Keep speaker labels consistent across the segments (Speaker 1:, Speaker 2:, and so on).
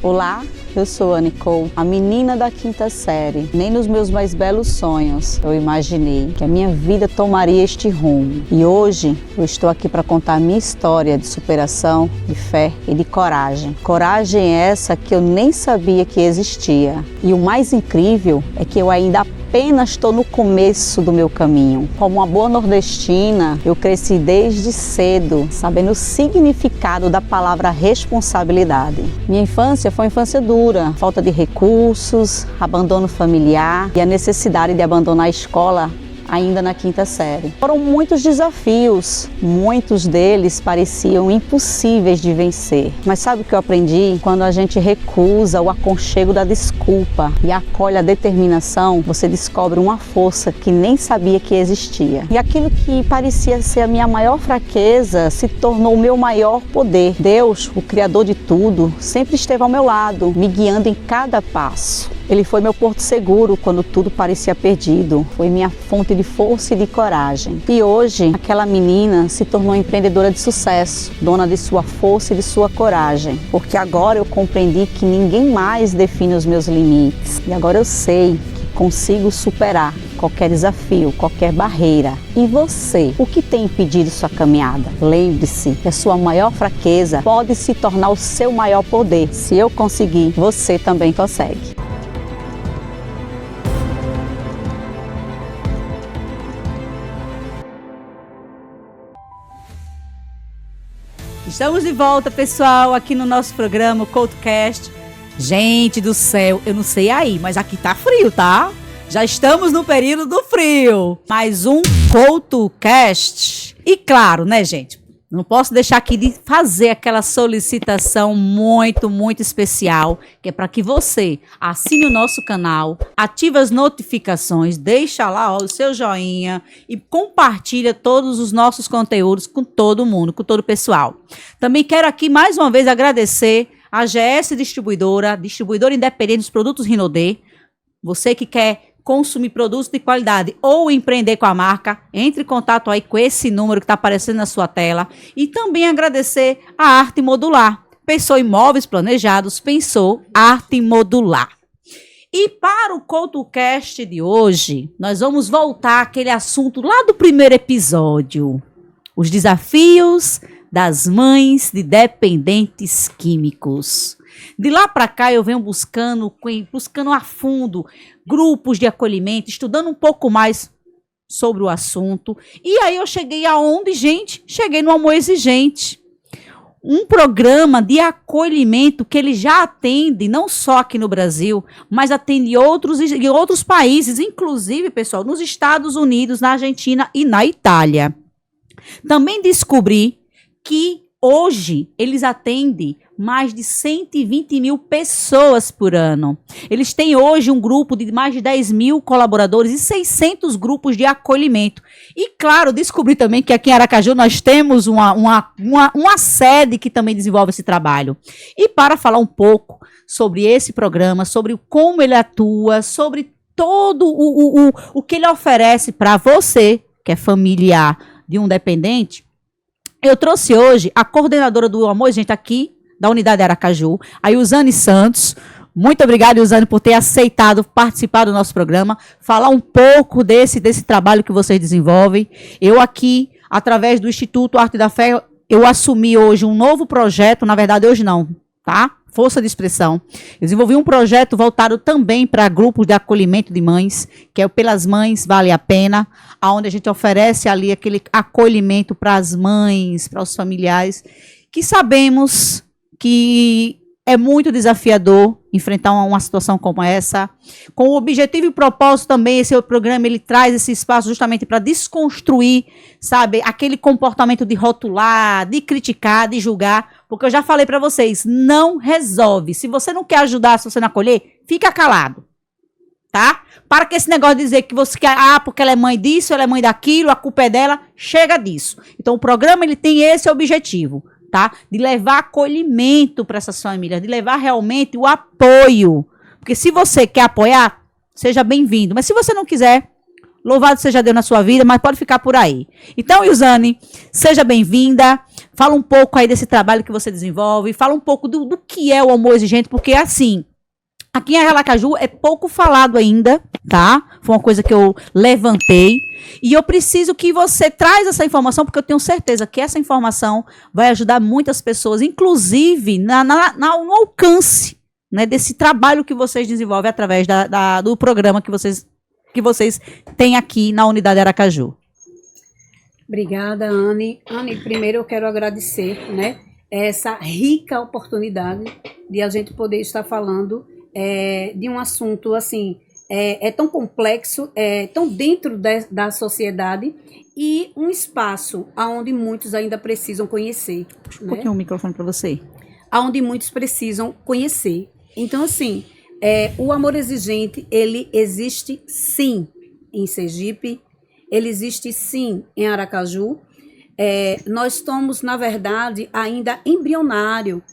Speaker 1: Olá, eu sou a Nicole, a menina da quinta série. Nem nos meus mais belos sonhos eu imaginei que a minha vida tomaria este rumo. E hoje eu estou aqui para contar a minha história de superação, de fé e de coragem. Coragem essa que eu nem sabia que existia. E o mais incrível é que eu ainda apenas estou no começo do meu caminho. Como uma boa nordestina, eu cresci desde cedo, sabendo o significado da palavra responsabilidade. Minha infância foi uma infância dura, falta de recursos, abandono familiar e a necessidade de abandonar a escola ainda na quinta série. Foram muitos desafios, muitos deles pareciam impossíveis de vencer. Mas sabe o que eu aprendi? Quando a gente recusa o aconchego da desculpa e acolhe a determinação, você descobre uma força que nem sabia que existia. E aquilo que parecia ser a minha maior fraqueza se tornou o meu maior poder. Deus, o Criador de tudo, sempre esteve ao meu lado, me guiando em cada passo. Ele foi meu porto seguro quando tudo parecia perdido. Foi minha fonte de força e de coragem. E hoje, aquela menina se tornou empreendedora de sucesso, dona de sua força e de sua coragem. Porque agora eu compreendi que ninguém mais define os meus limites. E agora eu sei que consigo superar qualquer desafio, qualquer barreira. E você, o que tem impedido sua caminhada? Lembre-se que a sua maior fraqueza pode se tornar o seu maior poder. Se eu conseguir, você também consegue.
Speaker 2: Estamos de volta, pessoal, aqui no nosso programa, o CoutoCast. Gente do céu, eu não sei aí, mas aqui tá frio, tá? Já estamos no período do frio. Mais um CoutoCast. E claro, né, gente? Não posso deixar aqui de fazer aquela solicitação muito especial, que é para que você assine o nosso canal, ative as notificações, deixa lá o seu joinha e compartilha todos os nossos conteúdos com todo mundo, com todo o pessoal. Também quero aqui mais uma vez agradecer a GS Distribuidora, distribuidora independente dos produtos Rinodê. Você que quer consumir produtos de qualidade ou empreender com a marca, entre em contato aí com esse número que está aparecendo na sua tela. E também agradecer a Arte Modular. Pensou em móveis planejados, pensou Arte Modular. E para o CoutoCast de hoje, nós vamos voltar àquele assunto lá do primeiro episódio. Os desafios das mães de dependentes químicos. De lá para cá eu venho buscando a fundo grupos de acolhimento, estudando um pouco mais sobre o assunto. E aí eu cheguei aonde, gente? Cheguei no Amor Exigente. Um programa de acolhimento que ele já atende, não só aqui no Brasil, mas atende em outros países, inclusive, pessoal, nos Estados Unidos, na Argentina e na Itália. Também descobri que hoje eles atendem mais de 120 mil pessoas por ano. Eles têm hoje um grupo de mais de 10 mil colaboradores e 600 grupos de acolhimento. E claro, descobri também que aqui em Aracaju nós temos uma sede que também desenvolve esse trabalho. E para falar um pouco sobre esse programa, sobre como ele atua, sobre todo o que ele oferece para você, que é familiar de um dependente, eu trouxe hoje a coordenadora do Amor, gente, aqui da unidade Aracaju, a Ilzane Santos. Muito obrigada, Ilzane, por ter aceitado participar do nosso programa, falar um pouco desse trabalho que vocês desenvolvem. Eu aqui, através do Instituto Arte da Fé, eu assumi hoje um novo projeto, na verdade hoje não, tá? Força de Expressão. Eu desenvolvi um projeto voltado também para grupos de acolhimento de mães, que é o Pelas Mães Vale a Pena, onde a gente oferece ali aquele acolhimento para as mães, para os familiares, que sabemos que é muito desafiador enfrentar uma situação como essa. Com o objetivo e propósito também, esse programa ele traz esse espaço justamente para desconstruir, sabe, aquele comportamento de rotular, de criticar, de julgar, porque eu já falei para vocês, não resolve. Se você não quer ajudar, se você não acolher, fica calado, tá? Para que esse negócio de dizer que você quer, porque ela é mãe disso, ela é mãe daquilo, a culpa é dela, chega disso. Então o programa ele tem esse objetivo, tá? De levar acolhimento para essas famílias, de levar realmente o apoio. Porque se você quer apoiar, seja bem-vindo. Mas se você não quiser, Louvado seja Deus na sua vida, mas pode ficar por aí. Então, Ilzane, seja bem-vinda. Fala um pouco aí desse trabalho que você desenvolve. Fala um pouco do que é o amor exigente, porque assim, aqui em Aracaju é pouco falado ainda, tá? Foi uma coisa que eu levantei. E eu preciso que você traz essa informação, porque eu tenho certeza que essa informação vai ajudar muitas pessoas, inclusive no alcance, né, desse trabalho que vocês desenvolvem através do programa que vocês têm aqui na Unidade Aracaju.
Speaker 3: Obrigada, Anne. Anne, primeiro eu quero agradecer, né, essa rica oportunidade de a gente poder estar falando de um assunto assim, tão complexo, tão dentro da sociedade e um espaço onde muitos ainda precisam conhecer.
Speaker 2: Puxa um pouquinho o microfone para você.
Speaker 3: Onde muitos precisam conhecer. Então, assim, o amor exigente, ele existe sim em Sergipe, ele existe sim em Aracaju. Nós estamos, na verdade, ainda embrionário.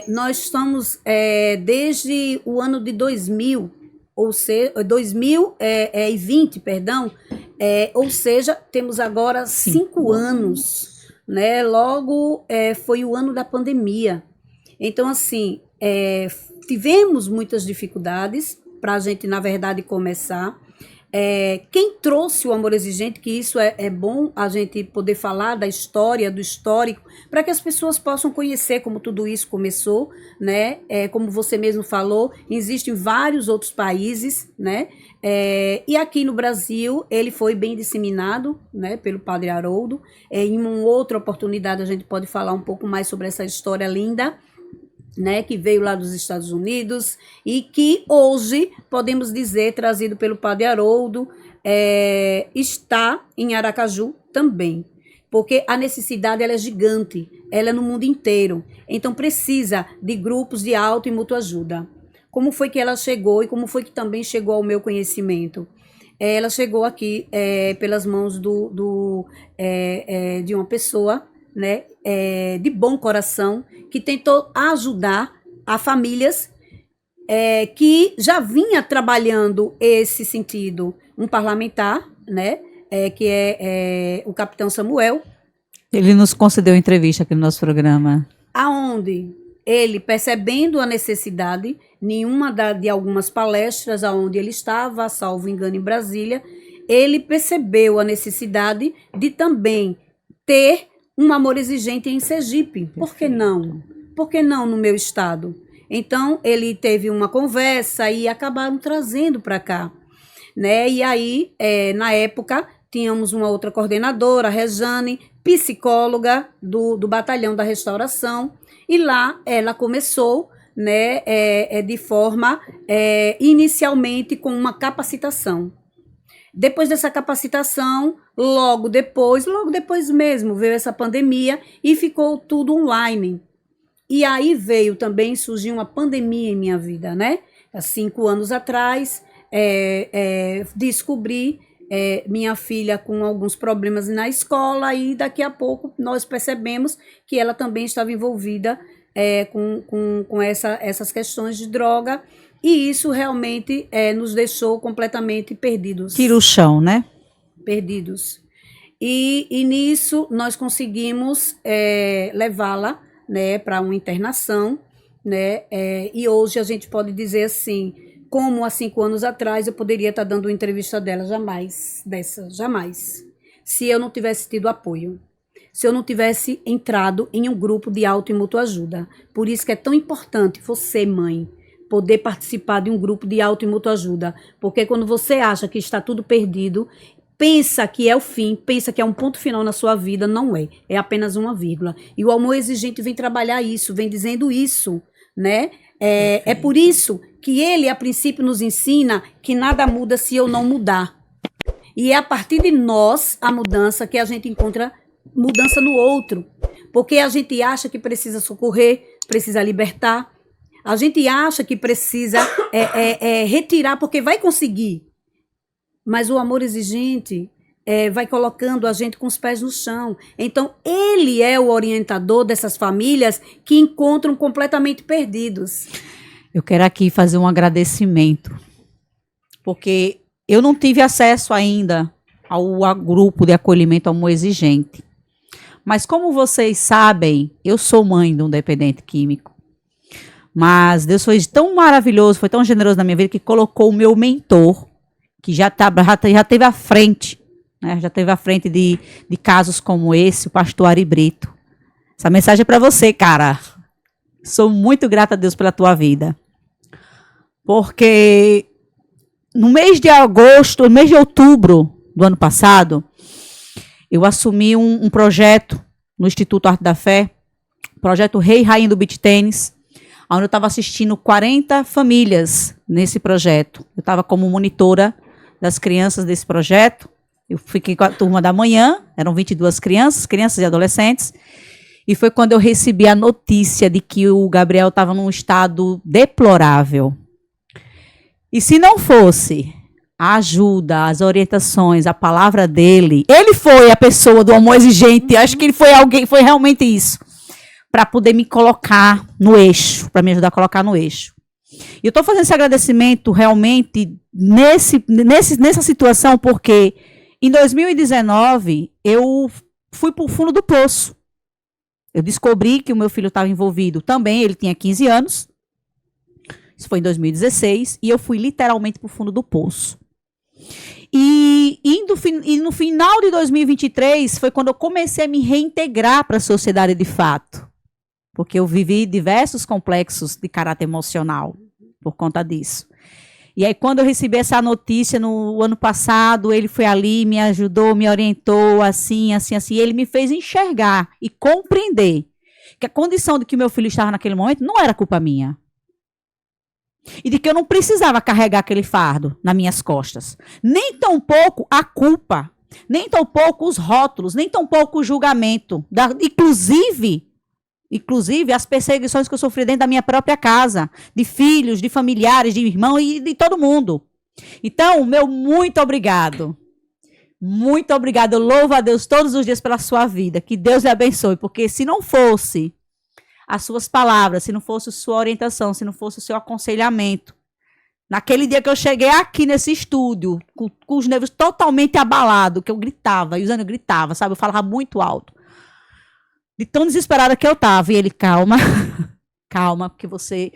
Speaker 3: Nós estamos desde o ano de 2000, ou seja, 2020, perdão, ou seja, temos agora 5 anos, né? Logo foi o ano da pandemia. Então, assim, tivemos muitas dificuldades para a gente, na verdade, começar. Quem trouxe o amor exigente, que isso é bom a gente poder falar da história, do histórico, para que as pessoas possam conhecer como tudo isso começou, né? Como você mesmo falou, existem vários outros países, né? E aqui no Brasil ele foi bem disseminado, né, pelo Padre Haroldo. Em uma outra oportunidade a gente pode falar um pouco mais sobre essa história linda, né, que veio lá dos Estados Unidos e que hoje, podemos dizer, trazido pelo Padre Haroldo, está em Aracaju também. Porque a necessidade ela é gigante, ela é no mundo inteiro. Então precisa de grupos de auto e mútua ajuda. Como foi que ela chegou e como foi que também chegou ao meu conhecimento? Ela chegou aqui pelas mãos de uma pessoa, né, de bom coração, que tentou ajudar a famílias que já vinha trabalhando esse sentido. Um parlamentar, né, que é o capitão Samuel.
Speaker 2: Ele nos concedeu entrevista aqui no nosso programa.
Speaker 3: Aonde ele, percebendo a necessidade, de algumas palestras aonde ele estava, salvo engano, em Brasília, ele percebeu a necessidade de também ter um amor exigente em Sergipe. Por que não? Por que não no meu estado? Então, ele teve uma conversa e acabaram trazendo para cá, né? E aí, na época, tínhamos uma outra coordenadora, a Rejane, psicóloga do Batalhão da Restauração, e lá ela começou, né, de forma, inicialmente com uma capacitação. Depois dessa capacitação, logo depois mesmo, veio essa pandemia e ficou tudo online. E aí surgiu uma pandemia em minha vida, né? Há 5 anos atrás, descobri minha filha com alguns problemas na escola e daqui a pouco nós percebemos que ela também estava envolvida com essas questões de droga. E isso realmente nos deixou completamente perdidos.
Speaker 2: Tira o chão, né?
Speaker 3: Perdidos. E nisso nós conseguimos levá-la, né, para uma internação, né? E hoje a gente pode dizer assim, como há 5 anos atrás eu poderia estar dando uma entrevista dela, jamais. Se eu não tivesse tido apoio. Se eu não tivesse entrado em um grupo de auto e mútua ajuda. Por isso que é tão importante você, mãe, poder participar de um grupo de auto e mútua ajuda, porque quando você acha que está tudo perdido, pensa que é o fim, pensa que é um ponto final na sua vida, não é apenas uma vírgula. E o amor exigente vem trabalhar isso, vem dizendo isso, né? É por isso que ele, a princípio, nos ensina que nada muda se eu não mudar. E é a partir de nós, a mudança, que a gente encontra mudança no outro, porque a gente acha que precisa socorrer, precisa libertar. A gente acha que precisa retirar porque vai conseguir. Mas o amor exigente vai colocando a gente com os pés no chão. Então, ele é o orientador dessas famílias que encontram completamente perdidos.
Speaker 2: Eu quero aqui fazer um agradecimento. Porque eu não tive acesso ainda ao grupo de acolhimento amor exigente. Mas como vocês sabem, eu sou mãe de um dependente químico. Mas Deus foi tão maravilhoso, foi tão generoso na minha vida, que colocou o meu mentor, que já teve à frente, né? Já teve à frente de casos como esse, o pastor Ari Brito. Essa mensagem é para você, cara. Sou muito grata a Deus pela tua vida. Porque no mês de agosto, no mês de outubro do ano passado, eu assumi um projeto no Instituto Arte da Fé, projeto Rei e Rainha do Beach Tênis, onde eu estava assistindo 40 famílias nesse projeto. Eu estava como monitora das crianças desse projeto. Eu fiquei com a turma da manhã, eram 22 crianças e adolescentes, e foi quando eu recebi a notícia de que o Gabriel estava num estado deplorável. E se não fosse a ajuda, as orientações, a palavra dele, ele foi a pessoa do amor exigente, acho que ele foi alguém, foi realmente isso, para poder me colocar no eixo, para me ajudar a colocar no eixo. E eu estou fazendo esse agradecimento realmente nessa situação, porque em 2019 eu fui para o fundo do poço. Eu descobri que o meu filho estava envolvido também, ele tinha 15 anos, isso foi em 2016, e eu fui literalmente para o fundo do poço. E no final de 2023 foi quando eu comecei a me reintegrar para a sociedade de fato. Porque eu vivi diversos complexos de caráter emocional por conta disso. E aí, quando eu recebi essa notícia no ano passado, ele foi ali, me ajudou, me orientou, assim. Ele me fez enxergar e compreender que a condição de que meu filho estava naquele momento não era culpa minha. E de que eu não precisava carregar aquele fardo nas minhas costas. Nem tampouco a culpa, nem tampouco os rótulos, nem tampouco o julgamento. Inclusive as perseguições que eu sofri dentro da minha própria casa, de filhos, de familiares, de irmãos e de todo mundo. Então, meu muito obrigado. Muito obrigado. Eu louvo a Deus todos os dias pela sua vida. Que Deus lhe abençoe, porque se não fosse as suas palavras, se não fosse a sua orientação, se não fosse o seu aconselhamento, naquele dia que eu cheguei aqui nesse estúdio, com os nervos totalmente abalados, que eu gritava, e o Zânio gritava, sabe? Eu falava muito alto. De tão desesperada que eu estava. E ele, calma, calma, que você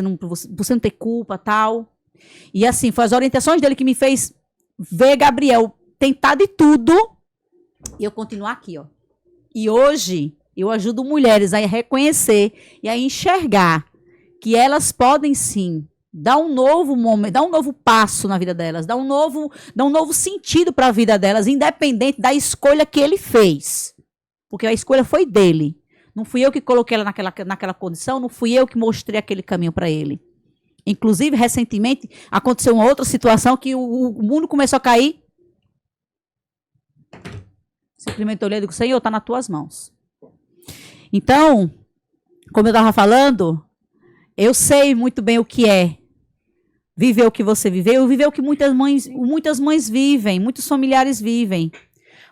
Speaker 2: não tem culpa, tal. E assim, foi as orientações dele que me fez ver Gabriel tentar de tudo e eu continuar aqui, ó. E hoje eu ajudo mulheres a reconhecer e a enxergar que elas podem sim dar um novo momento, dar um novo passo na vida delas, dar um novo sentido para a vida delas, independente da escolha que ele fez. Porque a escolha foi dele. Não fui eu que coloquei ela naquela condição, não fui eu que mostrei aquele caminho para ele. Inclusive, recentemente, aconteceu uma outra situação que o mundo começou a cair. Simplesmente olhei e digo, Senhor, está nas tuas mãos. Então, como eu estava falando, eu sei muito bem o que é viver o que você viveu, viver o que muitas mães vivem, muitos familiares vivem.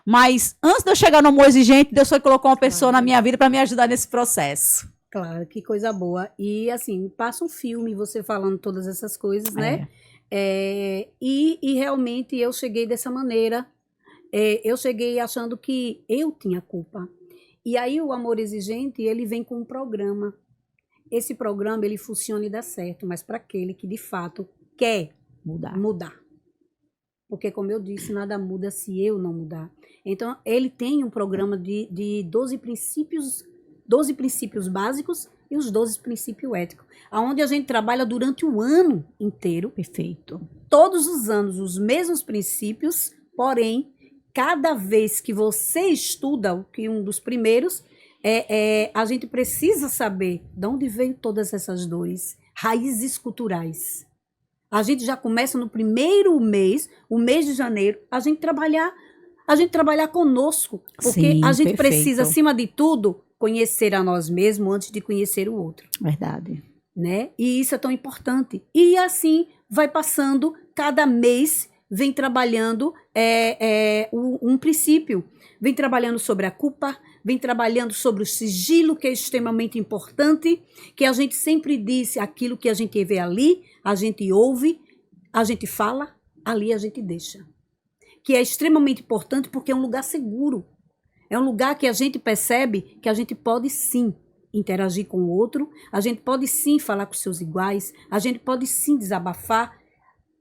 Speaker 2: Mas antes de eu chegar no amor exigente, Deus foi colocou uma pessoa na minha vida para me ajudar nesse processo.
Speaker 3: Claro, que coisa boa. E assim, passa um filme você falando todas essas coisas, né? E realmente eu cheguei dessa maneira. Eu cheguei achando que eu tinha culpa. E aí o amor exigente, ele vem com um programa. Esse programa, ele funciona e dá certo, mas para aquele que de fato quer mudar. Porque, como eu disse, nada muda se eu não mudar. Então, ele tem um programa de 12 princípios básicos e os 12 princípios éticos, onde a gente trabalha durante o ano inteiro.
Speaker 2: Perfeito.
Speaker 3: Todos os anos, os mesmos princípios, porém, cada vez que você estuda, que um dos primeiros, a gente precisa saber de onde veio todas essas dores, raízes culturais. A gente já começa no primeiro mês, o mês de janeiro, a gente trabalhar conosco, porque
Speaker 2: Sim,
Speaker 3: a gente
Speaker 2: perfeito.
Speaker 3: precisa, acima de tudo, conhecer a nós mesmos antes de conhecer o outro.
Speaker 2: Verdade.
Speaker 3: Né? E isso é tão importante. E assim vai passando, cada mês vem trabalhando um princípio, vem trabalhando sobre a culpa, vem trabalhando sobre o sigilo, que é extremamente importante, que a gente sempre diz aquilo que a gente vê ali, a gente ouve, a gente fala, ali a gente deixa. Que é extremamente importante porque é um lugar seguro. É um lugar que a gente percebe que a gente pode sim interagir com o outro, a gente pode sim falar com seus iguais, a gente pode sim desabafar.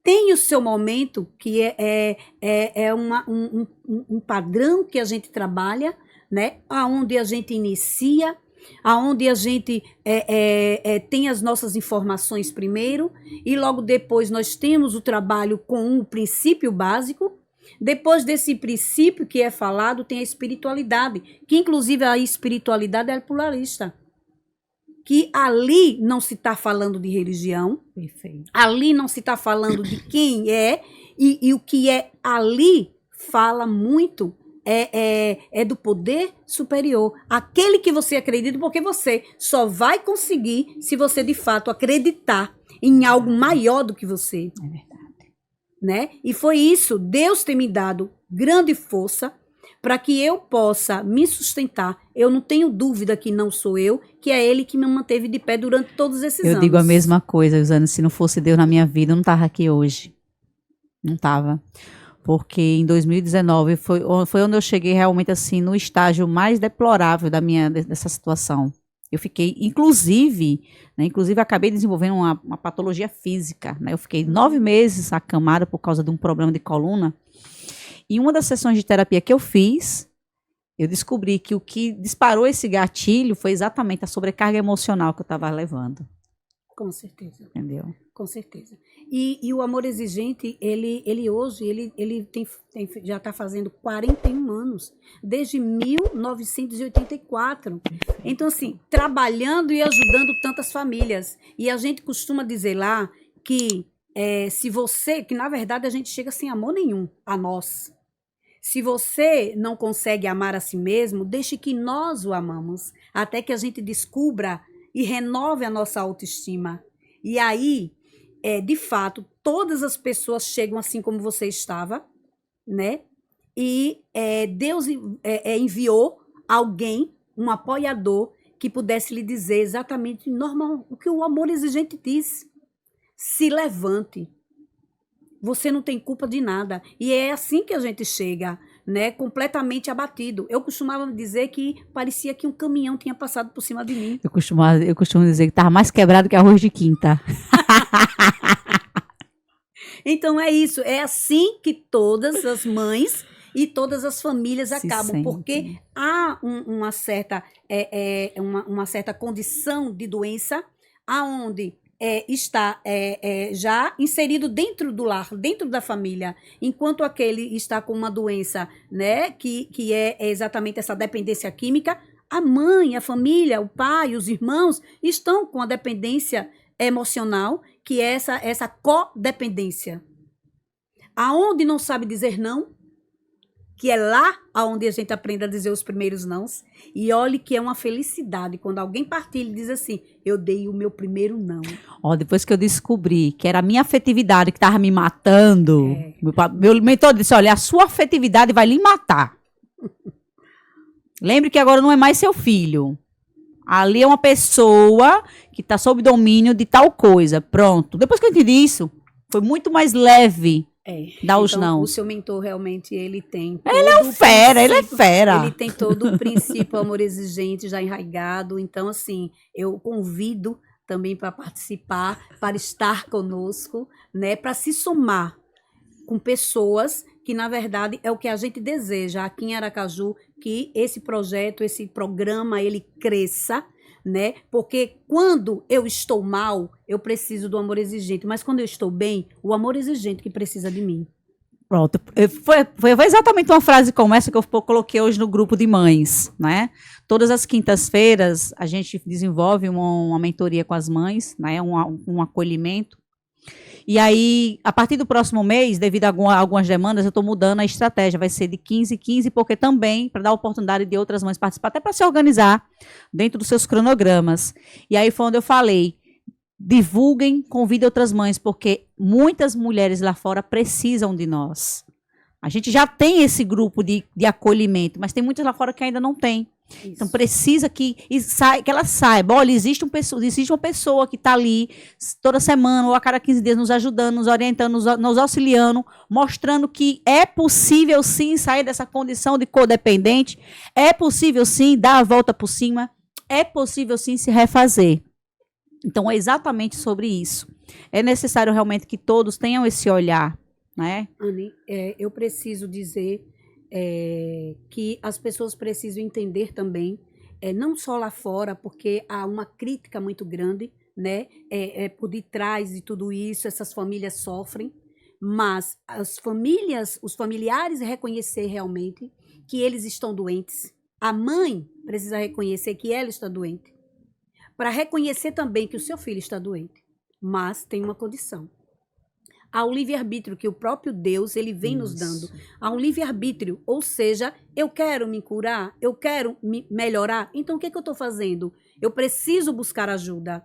Speaker 3: Tem o seu momento, que é um padrão que a gente trabalha, né? Onde a gente inicia, aonde a gente tem as nossas informações primeiro, e logo depois nós temos o trabalho com um princípio básico. Depois desse princípio que é falado, tem a espiritualidade, que inclusive a espiritualidade é pluralista. Que ali não se está falando de religião,
Speaker 2: Perfeito.
Speaker 3: ali não se está falando de quem é, e o que é ali fala muito é do poder superior. Aquele que você acredita, porque você só vai conseguir se você de fato acreditar em algo maior do que você.
Speaker 2: É verdade.
Speaker 3: Né? E foi isso, Deus tem me dado grande força para que eu possa me sustentar. Eu não tenho dúvida que não sou eu, que é Ele que me manteve de pé durante todos esses anos.
Speaker 1: Eu digo a mesma coisa, Usana, se não fosse Deus na minha vida, eu não estava aqui hoje. Não estava. Porque em 2019 foi onde eu cheguei realmente assim no estágio mais deplorável dessa situação. Eu fiquei, inclusive acabei desenvolvendo uma patologia física, né? Eu fiquei 9 meses acamada por causa de um problema de coluna. E uma das sessões de terapia que eu fiz, eu descobri que o que disparou esse gatilho foi exatamente a sobrecarga emocional que eu estava levando.
Speaker 3: Com certeza.
Speaker 1: Entendeu?
Speaker 3: Com certeza. E o amor exigente, ele hoje, ele já está fazendo 41 anos, desde 1984. Então, assim, trabalhando e ajudando tantas famílias. E a gente costuma dizer lá que que na verdade a gente chega sem amor nenhum a nós. Se você não consegue amar a si mesmo, deixe que nós o amamos, até que a gente descubra e renove a nossa autoestima. E aí, de fato, todas as pessoas chegam assim como você estava, né? E Deus enviou alguém, um apoiador, que pudesse lhe dizer exatamente normal, o que o amor exigente diz. Se levante. Você não tem culpa de nada. E é assim que a gente chega, né? Completamente abatido. Eu costumava dizer que parecia que um caminhão tinha passado por cima de mim.
Speaker 1: Eu costumo dizer que estava mais quebrado que arroz de quinta.
Speaker 3: Então é isso. É assim que todas as mães e todas as famílias
Speaker 1: Se
Speaker 3: acabam.
Speaker 1: sentem.
Speaker 3: Porque há uma certa condição de doença aonde está já inserido dentro do lar, dentro da família, enquanto aquele está com uma doença, né, que é exatamente essa dependência química, a mãe, a família, o pai, os irmãos estão com a dependência emocional, que é essa codependência. Aonde não sabe dizer não, que é lá onde a gente aprende a dizer os primeiros nãos. E olhe que é uma felicidade quando alguém partilha e diz assim, eu dei o meu primeiro não.
Speaker 1: Depois que eu descobri que era a minha afetividade que estava me matando, meu mentor disse, olha, a sua afetividade vai lhe matar. Lembre que agora não é mais seu filho. Ali é uma pessoa que está sob domínio de tal coisa. Pronto. Depois que eu entendi isso, foi muito mais leve. Dá os não.
Speaker 3: O seu mentor realmente, ele tem...
Speaker 1: Ele é fera.
Speaker 3: Ele tem todo o princípio amor exigente já enraigado. Então, assim, eu convido também para participar, para estar conosco, né? Para se somar com pessoas que, na verdade, é o que a gente deseja aqui em Aracaju, que esse projeto, esse programa, ele cresça, né? Porque quando eu estou mal, eu preciso do amor exigente, mas quando eu estou bem, o amor exigente que precisa de mim.
Speaker 1: Pronto. Foi exatamente uma frase como essa que eu coloquei hoje no grupo de mães, né? Todas as quintas-feiras a gente desenvolve uma mentoria com as mães, né? Um acolhimento. E aí, a partir do próximo mês, devido a algumas demandas, eu estou mudando a estratégia. Vai ser de 15, porque também, para dar a oportunidade de outras mães participar, até para se organizar dentro dos seus cronogramas. E aí foi onde eu falei, divulguem, convidem outras mães, porque muitas mulheres lá fora precisam de nós.
Speaker 2: A gente já tem esse grupo de acolhimento, mas tem muitas lá fora que ainda não tem.
Speaker 3: Isso.
Speaker 2: Então precisa que ela saiba, olha, existe uma pessoa que está ali toda semana ou a cada 15 dias nos ajudando, nos orientando, nos auxiliando, mostrando que é possível sim sair dessa condição de codependente, é possível sim dar a volta por cima, é possível sim se refazer. Então é exatamente sobre isso. É necessário realmente que todos tenham esse olhar, né?
Speaker 3: Anny, eu preciso dizer que as pessoas precisam entender também, não só lá fora, porque há uma crítica muito grande, né? Por detrás de tudo isso, essas famílias sofrem, mas os familiares reconhecer realmente que eles estão doentes. A mãe precisa reconhecer que ela está doente, para reconhecer também que o seu filho está doente, mas tem uma condição. Há o livre-arbítrio que o próprio Deus ele vem nos dando. Há um livre-arbítrio, ou seja, eu quero me curar, eu quero me melhorar. Então, o que eu estou fazendo? Eu preciso buscar ajuda.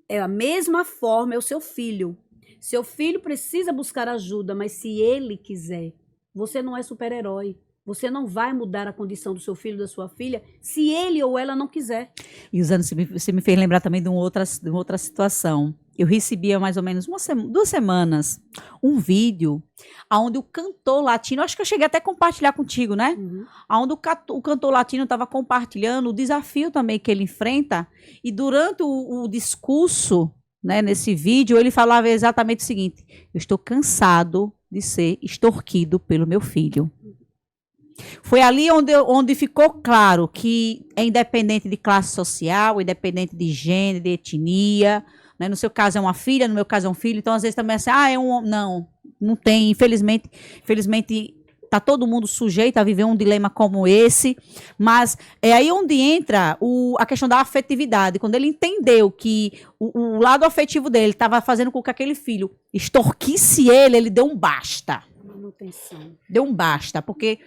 Speaker 3: É a mesma forma, é o seu filho. Seu filho precisa buscar ajuda, mas se ele quiser, você não é super-herói. Você não vai mudar a condição do seu filho, da sua filha, se ele ou ela não quiser.
Speaker 2: E usando, você me fez lembrar também de uma outra situação. Eu recebi há mais ou menos 2 semanas um vídeo onde o cantor latino, acho que eu cheguei até a compartilhar contigo, né?
Speaker 3: Uhum.
Speaker 2: Onde o cantor latino estava compartilhando o desafio também que ele enfrenta. E durante o discurso, né, nesse vídeo, ele falava exatamente o seguinte: eu estou cansado de ser extorquido pelo meu filho. Foi ali onde ficou claro que é independente de classe social, independente de gênero, de etnia, né? No seu caso é uma filha, no meu caso é um filho, então às vezes também é assim, não tem, infelizmente está todo mundo sujeito a viver um dilema como esse, mas é aí onde entra a questão da afetividade, quando ele entendeu que o lado afetivo dele estava fazendo com que aquele filho extorquisse ele deu um basta.
Speaker 3: Manutenção.
Speaker 2: Deu um basta, porque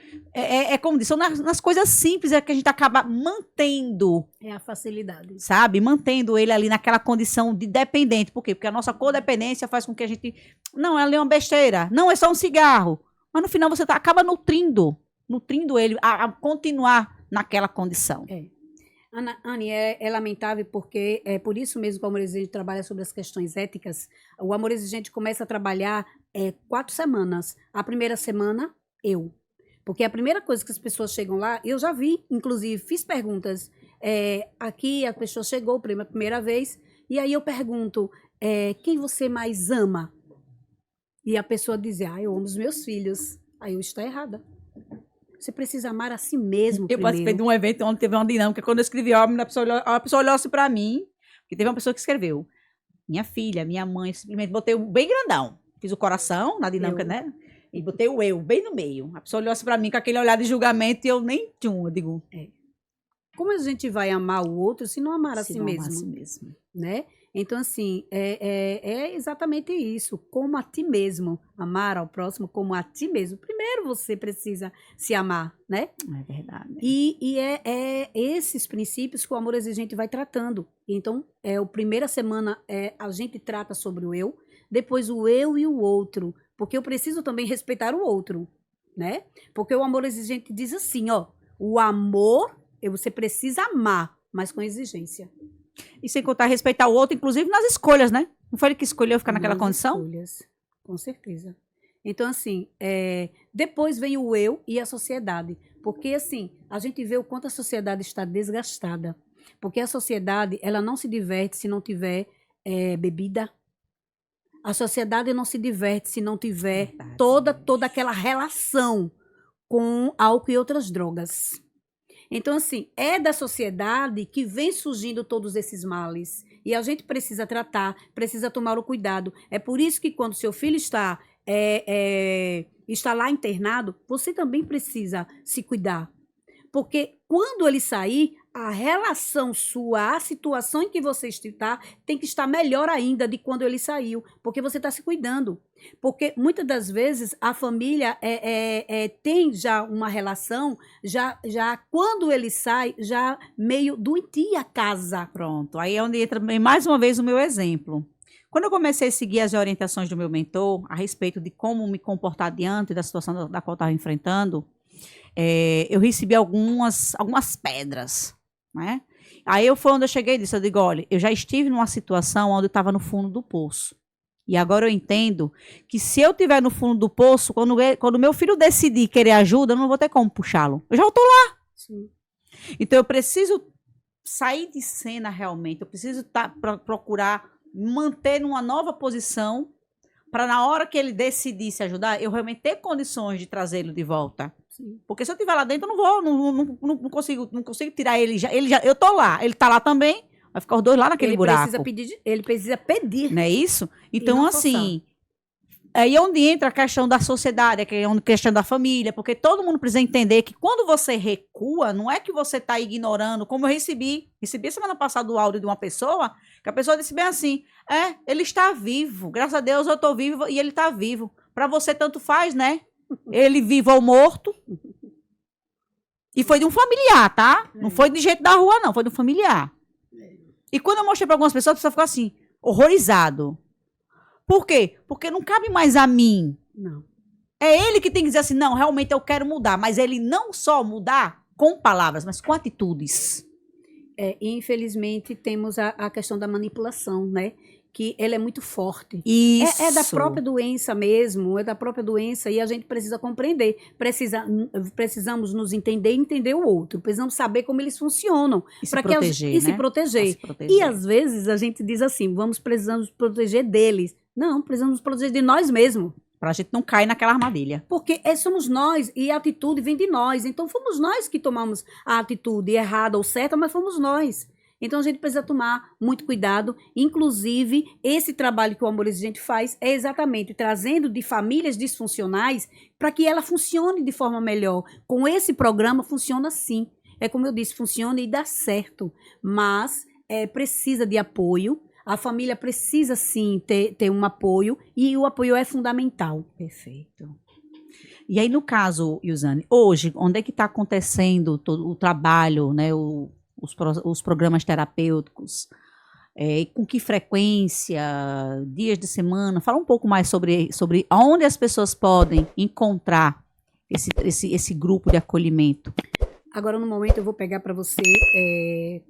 Speaker 2: como disse, são nas coisas simples que a gente acaba mantendo.
Speaker 3: É a facilidade.
Speaker 2: Sabe? Mantendo ele ali naquela condição de dependente. Por quê? Porque a nossa codependência faz com que a gente... Não, ela é uma besteira. Não, é só um cigarro. Mas no final você acaba nutrindo ele a continuar naquela condição.
Speaker 3: Anny, é lamentável porque é por isso mesmo que o Amor Exigente trabalha sobre as questões éticas. O Amor Exigente começa a trabalhar 4 semanas. A primeira semana, porque a primeira coisa que as pessoas chegam lá, eu já vi, inclusive, fiz perguntas. Aqui a pessoa chegou pela primeira vez, e aí eu pergunto, quem você mais ama? E a pessoa diz, eu amo os meus filhos. Aí eu estou errada. Você precisa amar a si mesmo
Speaker 2: Eu participei de um evento onde teve uma dinâmica. Quando eu escrevi a pessoa olhou assim pra mim, porque teve uma pessoa que escreveu. Minha filha, minha mãe, simplesmente botei bem grandão. Fiz o coração na dinâmica, né? E botei o eu bem no meio. A pessoa olhou assim pra mim com aquele olhar de julgamento e eu nem eu digo.
Speaker 3: Como a gente vai amar o outro se não amar a si mesmo?
Speaker 2: Amar a si mesmo.
Speaker 3: Né? Então, assim, é exatamente isso. Como a ti mesmo. Amar ao próximo como a ti mesmo. Primeiro você precisa se amar, né?
Speaker 2: É verdade.
Speaker 3: E é esses princípios que o Amor Exigente vai tratando. Então, a primeira semana a gente trata sobre o eu, depois o eu e o outro. Porque eu preciso também respeitar o outro, né? Porque o Amor Exigente diz assim, o amor, você precisa amar, mas com exigência.
Speaker 2: E sem contar respeitar o outro, inclusive nas escolhas, né? Não foi ele que escolheu ficar naquela condição?
Speaker 3: Escolhas, com certeza. Então, assim, depois vem o eu e a sociedade. Porque, assim, a gente vê o quanto a sociedade está desgastada. Porque a sociedade, ela não se diverte se não tiver bebida. A sociedade não se diverte se não tiver toda aquela relação com álcool e outras drogas. Então, assim, é da sociedade que vem surgindo todos esses males. E a gente precisa tratar, precisa tomar o cuidado. É por isso que quando seu filho está lá internado, você também precisa se cuidar. Porque quando ele sair, a relação sua, a situação em que você está, tem que estar melhor ainda de quando ele saiu. Porque você está se cuidando. Porque muitas das vezes a família tem já uma relação, já quando ele sai, já meio doentia a casa.
Speaker 2: Pronto, aí é onde entra mais uma vez o meu exemplo. Quando eu comecei a seguir as orientações do meu mentor a respeito de como me comportar diante da situação da qual eu estava enfrentando, eu recebi algumas pedras, né? Aí foi onde eu cheguei e disse, eu digo, olha, eu já estive numa situação onde eu estava no fundo do poço. E agora eu entendo que se eu estiver no fundo do poço, quando meu filho decidir querer ajuda, eu não vou ter como puxá-lo. Eu já estou lá.
Speaker 3: Sim.
Speaker 2: Então eu preciso sair de cena realmente, eu preciso procurar manter numa nova posição para na hora que ele decidir se ajudar, eu realmente ter condições de trazê-lo de volta.
Speaker 3: Sim.
Speaker 2: Porque se eu estiver lá dentro, eu não consigo tirar ele já. Eu tô lá, ele tá lá também, vai ficar os dois lá naquele buraco.
Speaker 3: Ele precisa pedir.
Speaker 2: Não é isso? Então,
Speaker 3: não
Speaker 2: assim, aí é onde entra a questão da sociedade, a questão da família, porque todo mundo precisa entender que quando você recua, não é que você está ignorando, como eu recebi semana passada o áudio de uma pessoa, que a pessoa disse bem assim, ele está vivo, graças a Deus eu estou vivo e ele está vivo. Para você tanto faz, né? Ele vivo ou morto. E foi de um familiar, tá? Não foi de gente da rua, não, foi de um familiar. E quando eu mostrei para algumas pessoas, a pessoa ficou assim, horrorizado. Por quê? Porque não cabe mais a mim.
Speaker 3: Não.
Speaker 2: É ele que tem que dizer assim, não, realmente eu quero mudar. Mas ele não só mudar com palavras, mas com atitudes.
Speaker 3: Infelizmente, temos a questão da manipulação, né? Que ela é muito forte.
Speaker 2: Isso.
Speaker 3: É da própria doença mesmo, é da própria doença e a gente precisa compreender. Precisamos nos entender e entender o outro. Precisamos saber como eles funcionam.
Speaker 2: E se proteger, né?
Speaker 3: Se proteger. E às vezes a gente diz assim, precisamos proteger deles. Não, precisamos proteger de nós mesmos.
Speaker 2: Pra gente não cair naquela armadilha.
Speaker 3: Porque somos nós e a atitude vem de nós. Então fomos nós que tomamos a atitude errada ou certa, mas fomos nós. Então a gente precisa tomar muito cuidado. Inclusive, esse trabalho que o Amor Exigente faz é exatamente trazendo de famílias disfuncionais para que ela funcione de forma melhor. Com esse programa funciona sim. É como eu disse, funciona e dá certo. Mas precisa de apoio. A família precisa sim ter um apoio e o apoio é fundamental.
Speaker 2: Perfeito. E aí, no caso, Yuzane, hoje, onde é que está acontecendo todo o trabalho, né, os programas terapêuticos? Com que frequência, dias de semana? Fala um pouco mais sobre onde as pessoas podem encontrar esse grupo de acolhimento.
Speaker 3: Agora, no momento, eu vou pegar para você,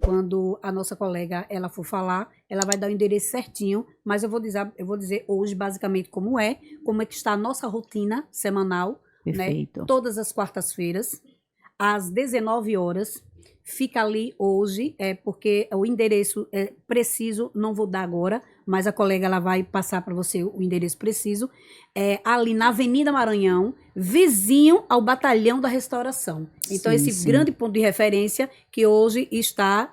Speaker 3: quando a nossa colega ela for falar, ela vai dar o endereço certinho, mas eu vou dizer hoje, basicamente, como é que está a nossa rotina semanal.
Speaker 2: Perfeito.
Speaker 3: Né? Todas as quartas-feiras, às 19 horas. Fica ali hoje, porque o endereço é preciso, não vou dar agora, mas a colega ela vai passar para você o endereço preciso. Ali na Avenida Maranhão, vizinho ao Batalhão da Restauração. Então, esse grande ponto de referência que hoje está...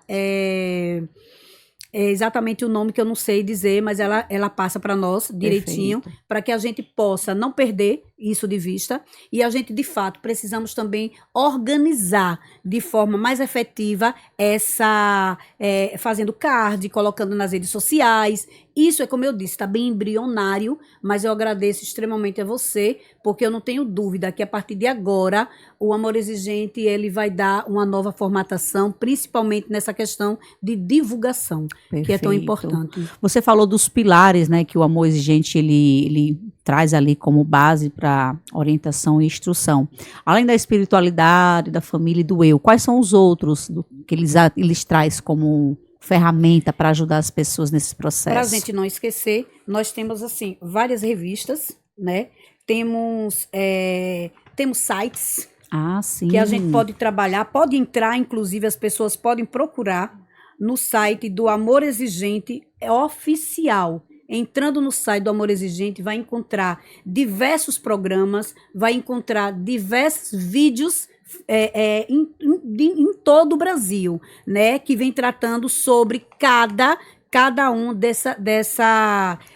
Speaker 3: É exatamente o nome que eu não sei dizer, mas ela passa para nós direitinho, para que a gente possa não perder isso de vista. E a gente, de fato, precisamos também organizar de forma mais efetiva fazendo card, colocando nas redes sociais. Isso é, como eu disse, está bem embrionário, mas eu agradeço extremamente a você, porque eu não tenho dúvida que a partir de agora o Amor Exigente ele vai dar uma nova formatação, principalmente nessa questão de divulgação, que é tão importante.
Speaker 2: Você falou dos pilares, né, que o Amor Exigente ele traz ali como base para orientação e instrução. Além da espiritualidade, da família e do eu, quais são os outros que eles trazem como ferramenta para ajudar as pessoas nesse processo?
Speaker 3: Para a gente não esquecer, nós temos assim várias revistas, né? Temos sites que a gente pode trabalhar, pode entrar, inclusive as pessoas podem procurar no site do Amor Exigente oficial. Entrando no site do Amor Exigente, vai encontrar diversos programas, vai encontrar diversos vídeos em todo o Brasil, né, que vem tratando sobre cada um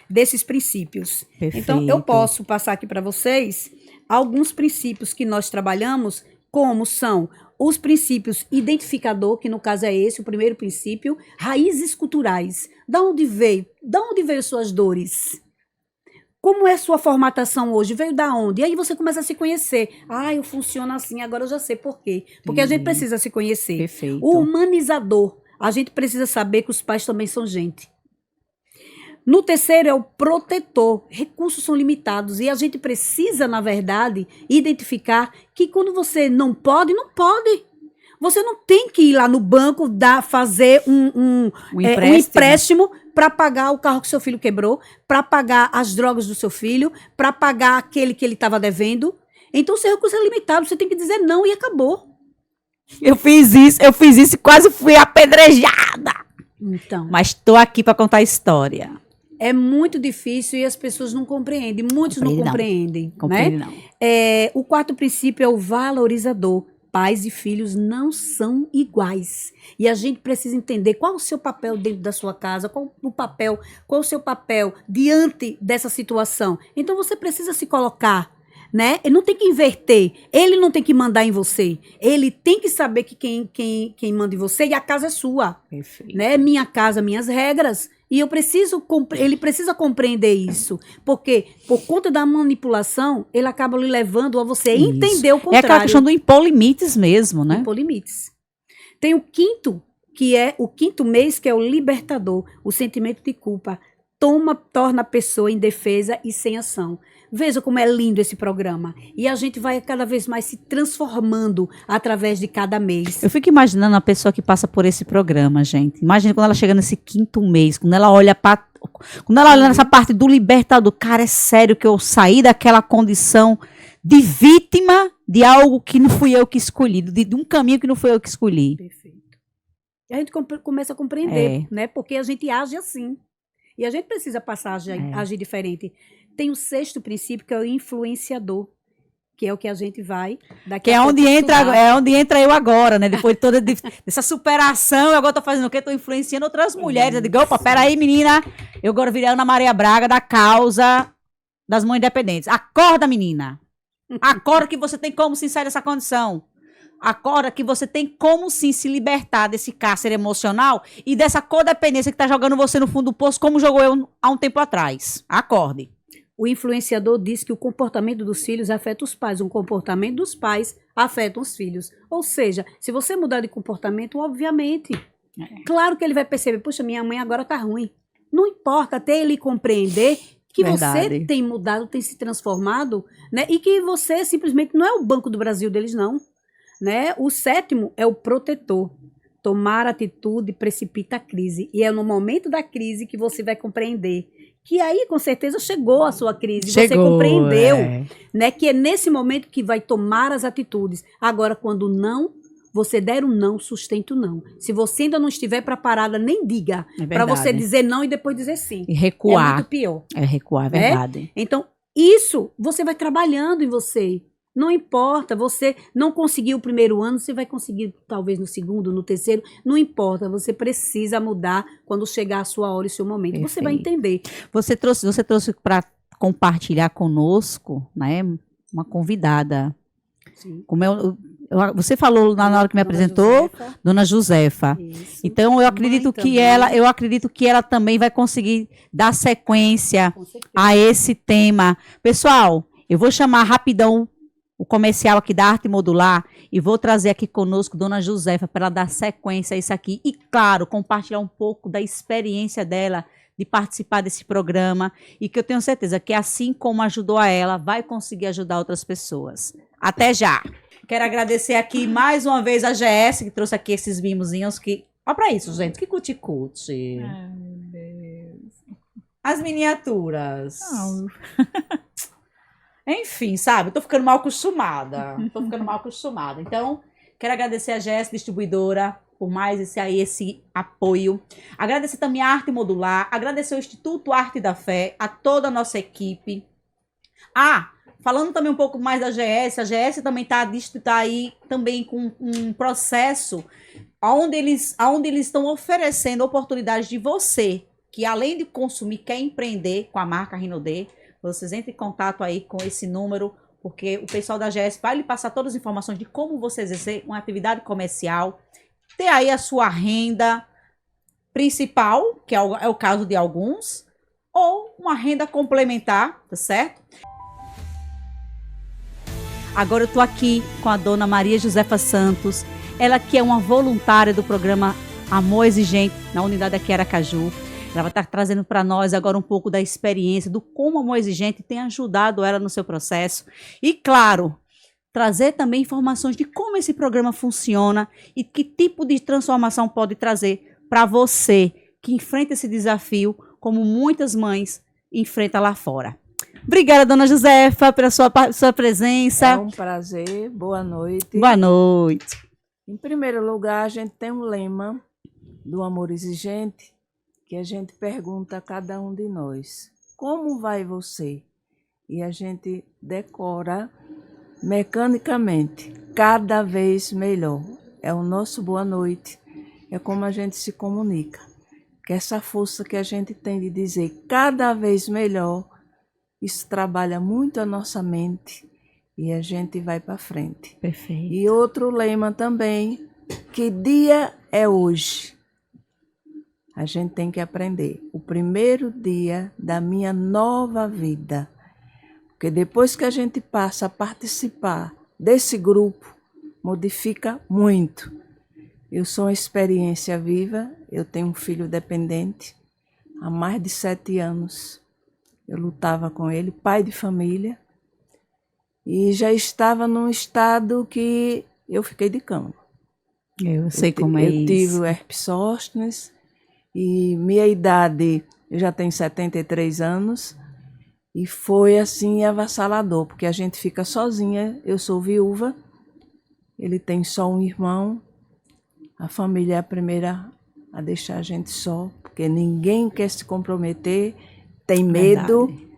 Speaker 3: desses princípios.
Speaker 2: Perfeito.
Speaker 3: Então, eu posso passar aqui para vocês alguns princípios que nós trabalhamos, como são os princípios identificador, que no caso é esse, o primeiro princípio, raízes culturais. Da onde veio suas dores? Como é sua formatação hoje? Veio da onde? E aí você começa a se conhecer. Eu funciono assim, agora eu já sei por quê. Porque a gente precisa se conhecer.
Speaker 2: Perfeito.
Speaker 3: O humanizador. A gente precisa saber que os pais também são gente. No terceiro é o protetor. Recursos são limitados e a gente precisa, na verdade, identificar que quando você não pode, não pode. Você não tem que ir lá no banco fazer um empréstimo para pagar o carro que seu filho quebrou, para pagar as drogas do seu filho, para pagar aquele que ele estava devendo. Então, seu recurso é limitado, você tem que dizer não e acabou.
Speaker 2: Eu fiz isso e quase fui apedrejada.
Speaker 3: Então,
Speaker 2: Mas estou aqui para contar a história.
Speaker 3: é muito difícil e as pessoas não compreendem. Muitos não compreendem.
Speaker 2: Compreende
Speaker 3: Né?
Speaker 2: não.
Speaker 3: O quarto princípio é o valorizador. Pais e filhos não são iguais. E a gente precisa entender qual o seu papel dentro da sua casa, qual o seu papel diante dessa situação. Então você precisa se colocar, né? Ele não tem que inverter, ele não tem que mandar em você. Ele tem que saber que quem manda em você e a casa é sua.
Speaker 2: Perfeito.
Speaker 3: Né? Minha casa, minhas regras. E ele precisa compreender isso. Porque, por conta da manipulação, ele acaba lhe levando a você entender o
Speaker 2: É
Speaker 3: contrário.
Speaker 2: aquela questão do impor limites mesmo, né?
Speaker 3: Impor limites. Tem o quinto, que é o quinto mês, que é o libertador. O sentimento de culpa torna a pessoa indefesa e sem ação. Veja como é lindo esse programa. E a gente vai cada vez mais se transformando através de cada mês.
Speaker 2: Eu fico imaginando a pessoa que passa por esse programa, gente. Imagina quando ela chega nesse quinto mês, quando ela olha nessa parte do libertador. Cara, é sério que eu saí daquela condição de vítima de algo que não fui eu que escolhi, de um caminho que não foi eu que escolhi.
Speaker 3: Perfeito. E a gente começa a compreender, né? Porque a gente age assim. E a gente precisa passar a agir diferente. Tem o sexto princípio, que é o influenciador, que é o que a gente vai daqui
Speaker 2: Que
Speaker 3: a
Speaker 2: é
Speaker 3: pouco
Speaker 2: onde
Speaker 3: estudar.
Speaker 2: é onde entra eu agora, né? Depois de toda essa superação, eu agora tô fazendo o quê? Tô influenciando outras mulheres. Eu digo, opa, peraí, menina. Eu agora virei Ana Maria Braga da causa das mães independentes. Acorda, menina. Acorda que você tem como sim sair dessa condição. Acorda que você tem como sim se libertar desse cárcere emocional e dessa codependência que tá jogando você no fundo do poço, como jogou eu há um tempo atrás. Acorde.
Speaker 3: O influenciador diz que o comportamento dos filhos afeta os pais, o comportamento dos pais afeta os filhos. Ou seja, se você mudar de comportamento, obviamente, claro que ele vai perceber, puxa, minha mãe agora tá ruim. Não importa, até ele compreender que você tem mudado, tem se transformado, né? E que você simplesmente não é o Banco do Brasil deles, não. Né? O sétimo é o protetor. Tomar atitude precipita a crise. E é no momento da crise que você vai compreender que aí, com certeza, chegou a sua crise. Você compreendeu, né? Que é nesse momento que vai tomar as atitudes. Agora, quando não, você der um não, sustenta o não. Se você ainda não estiver preparada, nem diga. Para você dizer não e depois dizer sim.
Speaker 2: E recuar.
Speaker 3: É muito pior.
Speaker 2: É recuar, é verdade.
Speaker 3: Então, isso você vai trabalhando em você. Não importa, você não conseguiu o primeiro ano, você vai conseguir talvez no segundo, no terceiro, não importa, você precisa mudar quando chegar a sua hora e o seu momento.
Speaker 2: Perfeito.
Speaker 3: Você vai entender.
Speaker 2: Você trouxe para compartilhar conosco, né, uma convidada.
Speaker 3: Sim.
Speaker 2: Como você falou na hora que me apresentou, Dona Josefa.
Speaker 3: Isso.
Speaker 2: Então eu acredito que ela também vai conseguir dar sequência a esse tema. Pessoal, eu vou chamar rapidão o comercial aqui da Arte Modular e vou trazer aqui conosco Dona Josefa para ela dar sequência a isso aqui e, claro, compartilhar um pouco da experiência dela de participar desse programa e que eu tenho certeza que, assim como ajudou a ela, vai conseguir ajudar outras pessoas. Até já! Quero agradecer aqui mais uma vez a GS, que trouxe aqui esses mimozinhos que... Olha pra isso, gente, que cuticute.
Speaker 4: Ai, meu Deus.
Speaker 2: As miniaturas.
Speaker 4: Não.
Speaker 2: Enfim, sabe? Tô ficando mal acostumada. Então, quero agradecer a GS Distribuidora por mais esse apoio. Agradecer também a Arte Modular. Agradecer ao Instituto Arte da Fé, a toda a nossa equipe. Falando também um pouco mais da GS, a GS também está aí também com um processo onde eles estão oferecendo oportunidades de você, que além de consumir, quer empreender com a marca Rinodê. Vocês entrem em contato aí com esse número, porque o pessoal da GS vai lhe passar todas as informações de como você exercer uma atividade comercial, ter aí a sua renda principal, que é o caso de alguns, ou uma renda complementar, tá certo? Agora eu tô aqui com a Dona Maria Josefa Santos, ela que é uma voluntária do programa Amor Exigente, na unidade aqui em Aracaju. Ela vai estar trazendo para nós agora um pouco da experiência, do como o Amor Exigente tem ajudado ela no seu processo. E, claro, trazer também informações de como esse programa funciona e que tipo de transformação pode trazer para você que enfrenta esse desafio, como muitas mães enfrentam lá fora. Obrigada, dona Josefa, pela sua presença.
Speaker 4: É um prazer, boa noite.
Speaker 2: Boa noite.
Speaker 4: Em primeiro lugar, a gente tem um lema do Amor Exigente, que a gente pergunta a cada um de nós: como vai você? E a gente decora mecanicamente, cada vez melhor. É o nosso boa noite, é como a gente se comunica. Que essa força que a gente tem de dizer cada vez melhor, isso trabalha muito a nossa mente e a gente vai para frente.
Speaker 2: Perfeito.
Speaker 4: E outro lema também, que dia é hoje? A gente tem que aprender. O primeiro dia da minha nova vida. Porque depois que a gente passa a participar desse grupo, modifica muito. Eu sou uma experiência viva, eu tenho um filho dependente há mais de 7 anos. Eu lutava com ele, pai de família, e já estava num estado que eu fiquei de cama.
Speaker 2: Eu sei como é
Speaker 4: Eu
Speaker 2: isso.
Speaker 4: tive o herpes zoster e minha idade, eu já tenho 73 anos, e foi assim avassalador, porque a gente fica sozinha, eu sou viúva, ele tem só um irmão, a família é a primeira a deixar a gente só, porque ninguém quer se comprometer, tem medo.
Speaker 2: Verdade.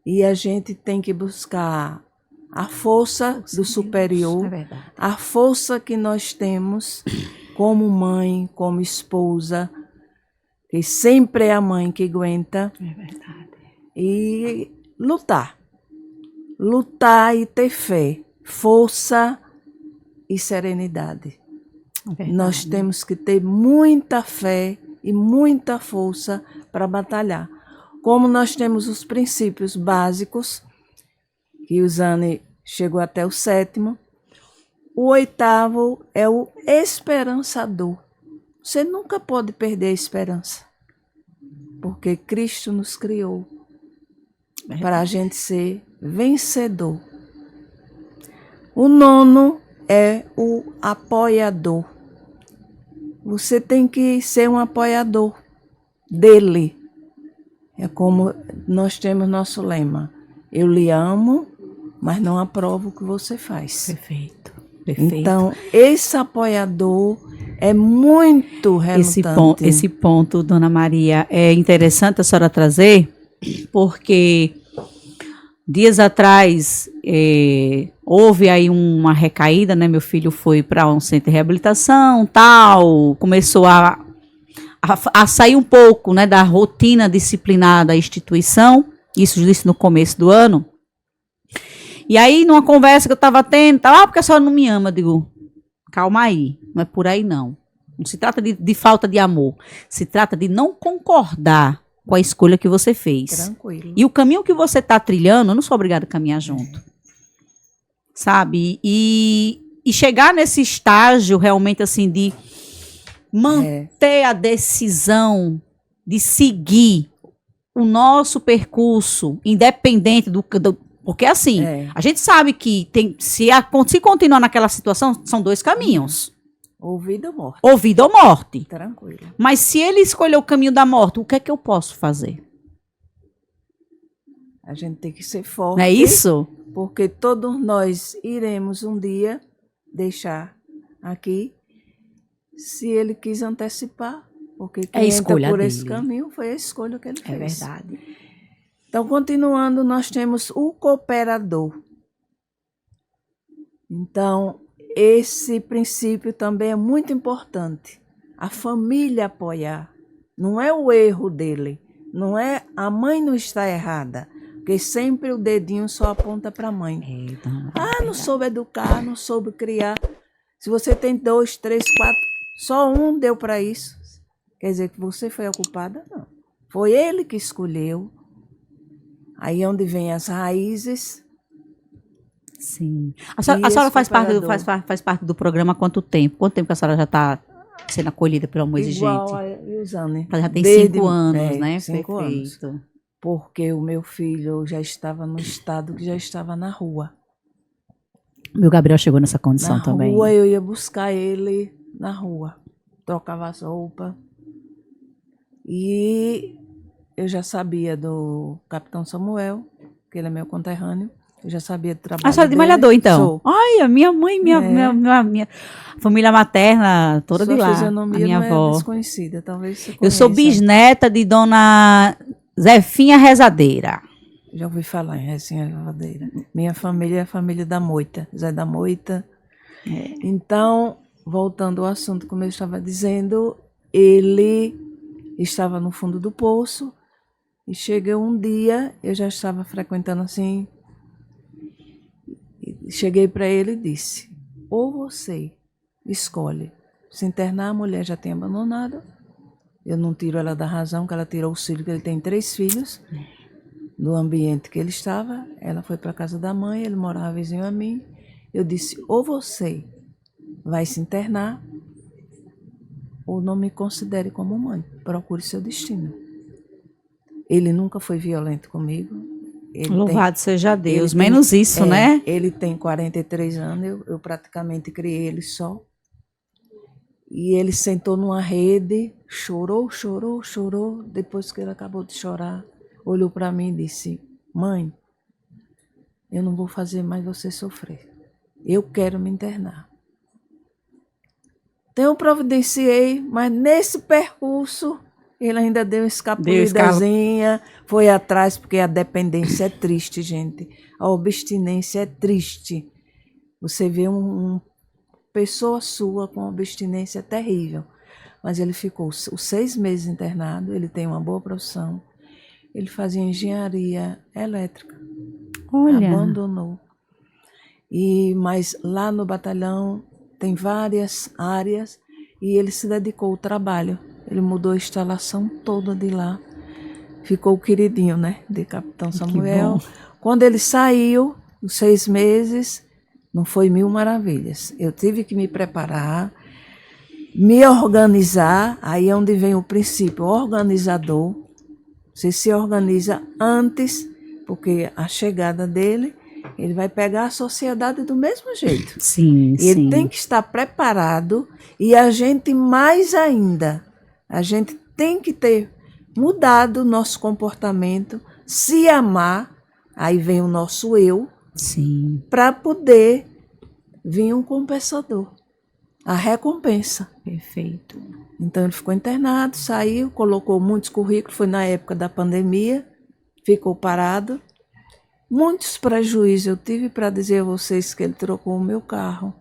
Speaker 4: E a gente tem que buscar a força do superior,
Speaker 2: É verdade.
Speaker 4: a força que nós temos como mãe, como esposa, que sempre é a mãe que aguenta,
Speaker 2: É verdade.
Speaker 4: e lutar. Lutar e ter fé, força e serenidade.
Speaker 2: É verdade.
Speaker 4: Nós temos que ter muita fé e muita força para batalhar. Como nós temos os princípios básicos, que o Zane chegou até o 7º, o 8º é o esperançador. Você nunca pode perder a esperança, porque Cristo nos criou para a gente ser vencedor. O 9º é o apoiador. Você tem que ser um apoiador dele. É como nós temos nosso lema: eu lhe amo, mas não aprovo o que você faz.
Speaker 2: Perfeito. Perfeito.
Speaker 4: Então, esse apoiador é muito relutante.
Speaker 2: Esse ponto, dona Maria, é interessante a senhora trazer, porque dias atrás houve aí uma recaída, né? Meu filho foi para um centro de reabilitação, tal, começou a sair um pouco, né, da rotina disciplinar da instituição, isso disse no começo do ano. E aí, numa conversa que eu estava tendo, porque a senhora não me ama, eu digo, calma aí, não é por aí não. Não se trata de falta de amor, se trata de não concordar com a escolha que você fez.
Speaker 4: Tranquilo.
Speaker 2: E o caminho que você está trilhando, eu não sou obrigada a caminhar junto. Sabe? E chegar nesse estágio realmente assim de manter a decisão de seguir o nosso percurso, independente do porque assim, a gente sabe que se continuar naquela situação, são 2 caminhos.
Speaker 4: Ou vida ou morte.
Speaker 2: Ou vida ou morte.
Speaker 4: Tranquilo.
Speaker 2: Mas se ele escolher o caminho da morte, o que é que eu posso fazer?
Speaker 4: A gente tem que ser forte.
Speaker 2: Não é isso?
Speaker 4: Porque todos nós iremos um dia deixar aqui, se ele quis antecipar, porque quem entra por esse caminho foi a escolha que ele fez.
Speaker 2: É verdade.
Speaker 4: Então, continuando, nós temos o cooperador. Então, esse princípio também é muito importante. A família apoiar. Não é o erro dele. Não é a mãe não está errada. Porque sempre o dedinho só aponta para a mãe. Não soube educar, não soube criar. Se você tem 2, 3, 4, só um deu para isso. Quer dizer que você foi a culpada? Não. Foi ele que escolheu. Aí é onde vem as raízes.
Speaker 2: Sim. A senhora faz parte do programa há quanto tempo? Quanto tempo que a senhora já está sendo acolhida pelo amor de
Speaker 4: igual
Speaker 2: gente.
Speaker 4: a Ilzane.
Speaker 2: Ela já tem
Speaker 4: Desde-
Speaker 2: 5 anos,
Speaker 4: é,
Speaker 2: né?
Speaker 4: 5 anos.
Speaker 2: Perfeito.
Speaker 4: Porque o meu filho já estava no estado que já estava na rua.
Speaker 2: Meu Gabriel chegou nessa condição
Speaker 4: Na
Speaker 2: também.
Speaker 4: rua eu ia buscar ele na rua. Trocava as roupas. E eu já sabia do Capitão Samuel, que ele é meu conterrâneo. Eu já sabia do trabalho
Speaker 2: A senhora é de
Speaker 4: dele.
Speaker 2: Malhador, então?
Speaker 4: Sou.
Speaker 2: Ai, a minha mãe,
Speaker 4: É.
Speaker 2: minha família materna, toda
Speaker 4: Sua
Speaker 2: de lá. A
Speaker 4: fisionomia
Speaker 2: minha
Speaker 4: não é
Speaker 2: avó.
Speaker 4: desconhecida, talvez você
Speaker 2: Eu sou
Speaker 4: conheça.
Speaker 2: bisneta de Dona Zefinha Rezadeira.
Speaker 4: Já ouvi falar em Recinha Lavadeira. Minha família é a família da Moita, Zé da Moita. Então, voltando ao assunto, como eu estava dizendo, ele estava no fundo do poço e chegou um dia, eu já estava frequentando assim, e cheguei para ele e disse, ou você escolhe se internar, a mulher já tem abandonado, eu não tiro ela da razão, que ela tirou o filho, que ele tem 3 filhos, do ambiente que ele estava, ela foi para a casa da mãe, ele morava vizinho a mim, eu disse, ou você vai se internar, ou não me considere como mãe, procure seu destino. Ele nunca foi violento comigo. Ele
Speaker 2: Louvado seja Deus.
Speaker 4: ele tem-
Speaker 2: Menos isso, né?
Speaker 4: Ele tem 43 anos, eu praticamente criei ele só. E ele sentou numa rede, chorou, chorou, chorou. Depois que ele acabou de chorar, olhou para mim e disse, mãe, eu não vou fazer mais você sofrer. Eu quero me internar. Então eu providenciei, mas nesse percurso ele ainda deu uma escapulidazinha, foi atrás, porque a dependência é triste, gente. A abstinência é triste. Você vê uma pessoa sua com abstinência terrível. Mas ele ficou os 6 meses internado, ele tem uma boa profissão. Ele fazia engenharia elétrica.
Speaker 2: Olha.
Speaker 4: Abandonou. Mas lá no batalhão tem várias áreas e ele se dedicou ao trabalho. Ele mudou a instalação toda de lá. Ficou o queridinho, né, de Capitão Samuel. Quando ele saiu, os 6 meses, não foi 1000 maravilhas. Eu tive que me preparar, me organizar, aí é onde vem o princípio organizador. Você se organiza antes, porque a chegada dele, ele vai pegar a sociedade do mesmo jeito.
Speaker 2: Sim,
Speaker 4: E ele
Speaker 2: sim.
Speaker 4: tem que estar preparado e a gente mais ainda. A gente tem que ter mudado o nosso comportamento, se amar, aí vem o nosso eu,
Speaker 2: Sim.
Speaker 4: para poder vir um compensador, a recompensa.
Speaker 2: Perfeito.
Speaker 4: Então ele ficou internado, saiu, colocou muitos currículos, foi na época da pandemia, ficou parado. Muitos prejuízos eu tive para dizer a vocês que ele trocou o meu carro.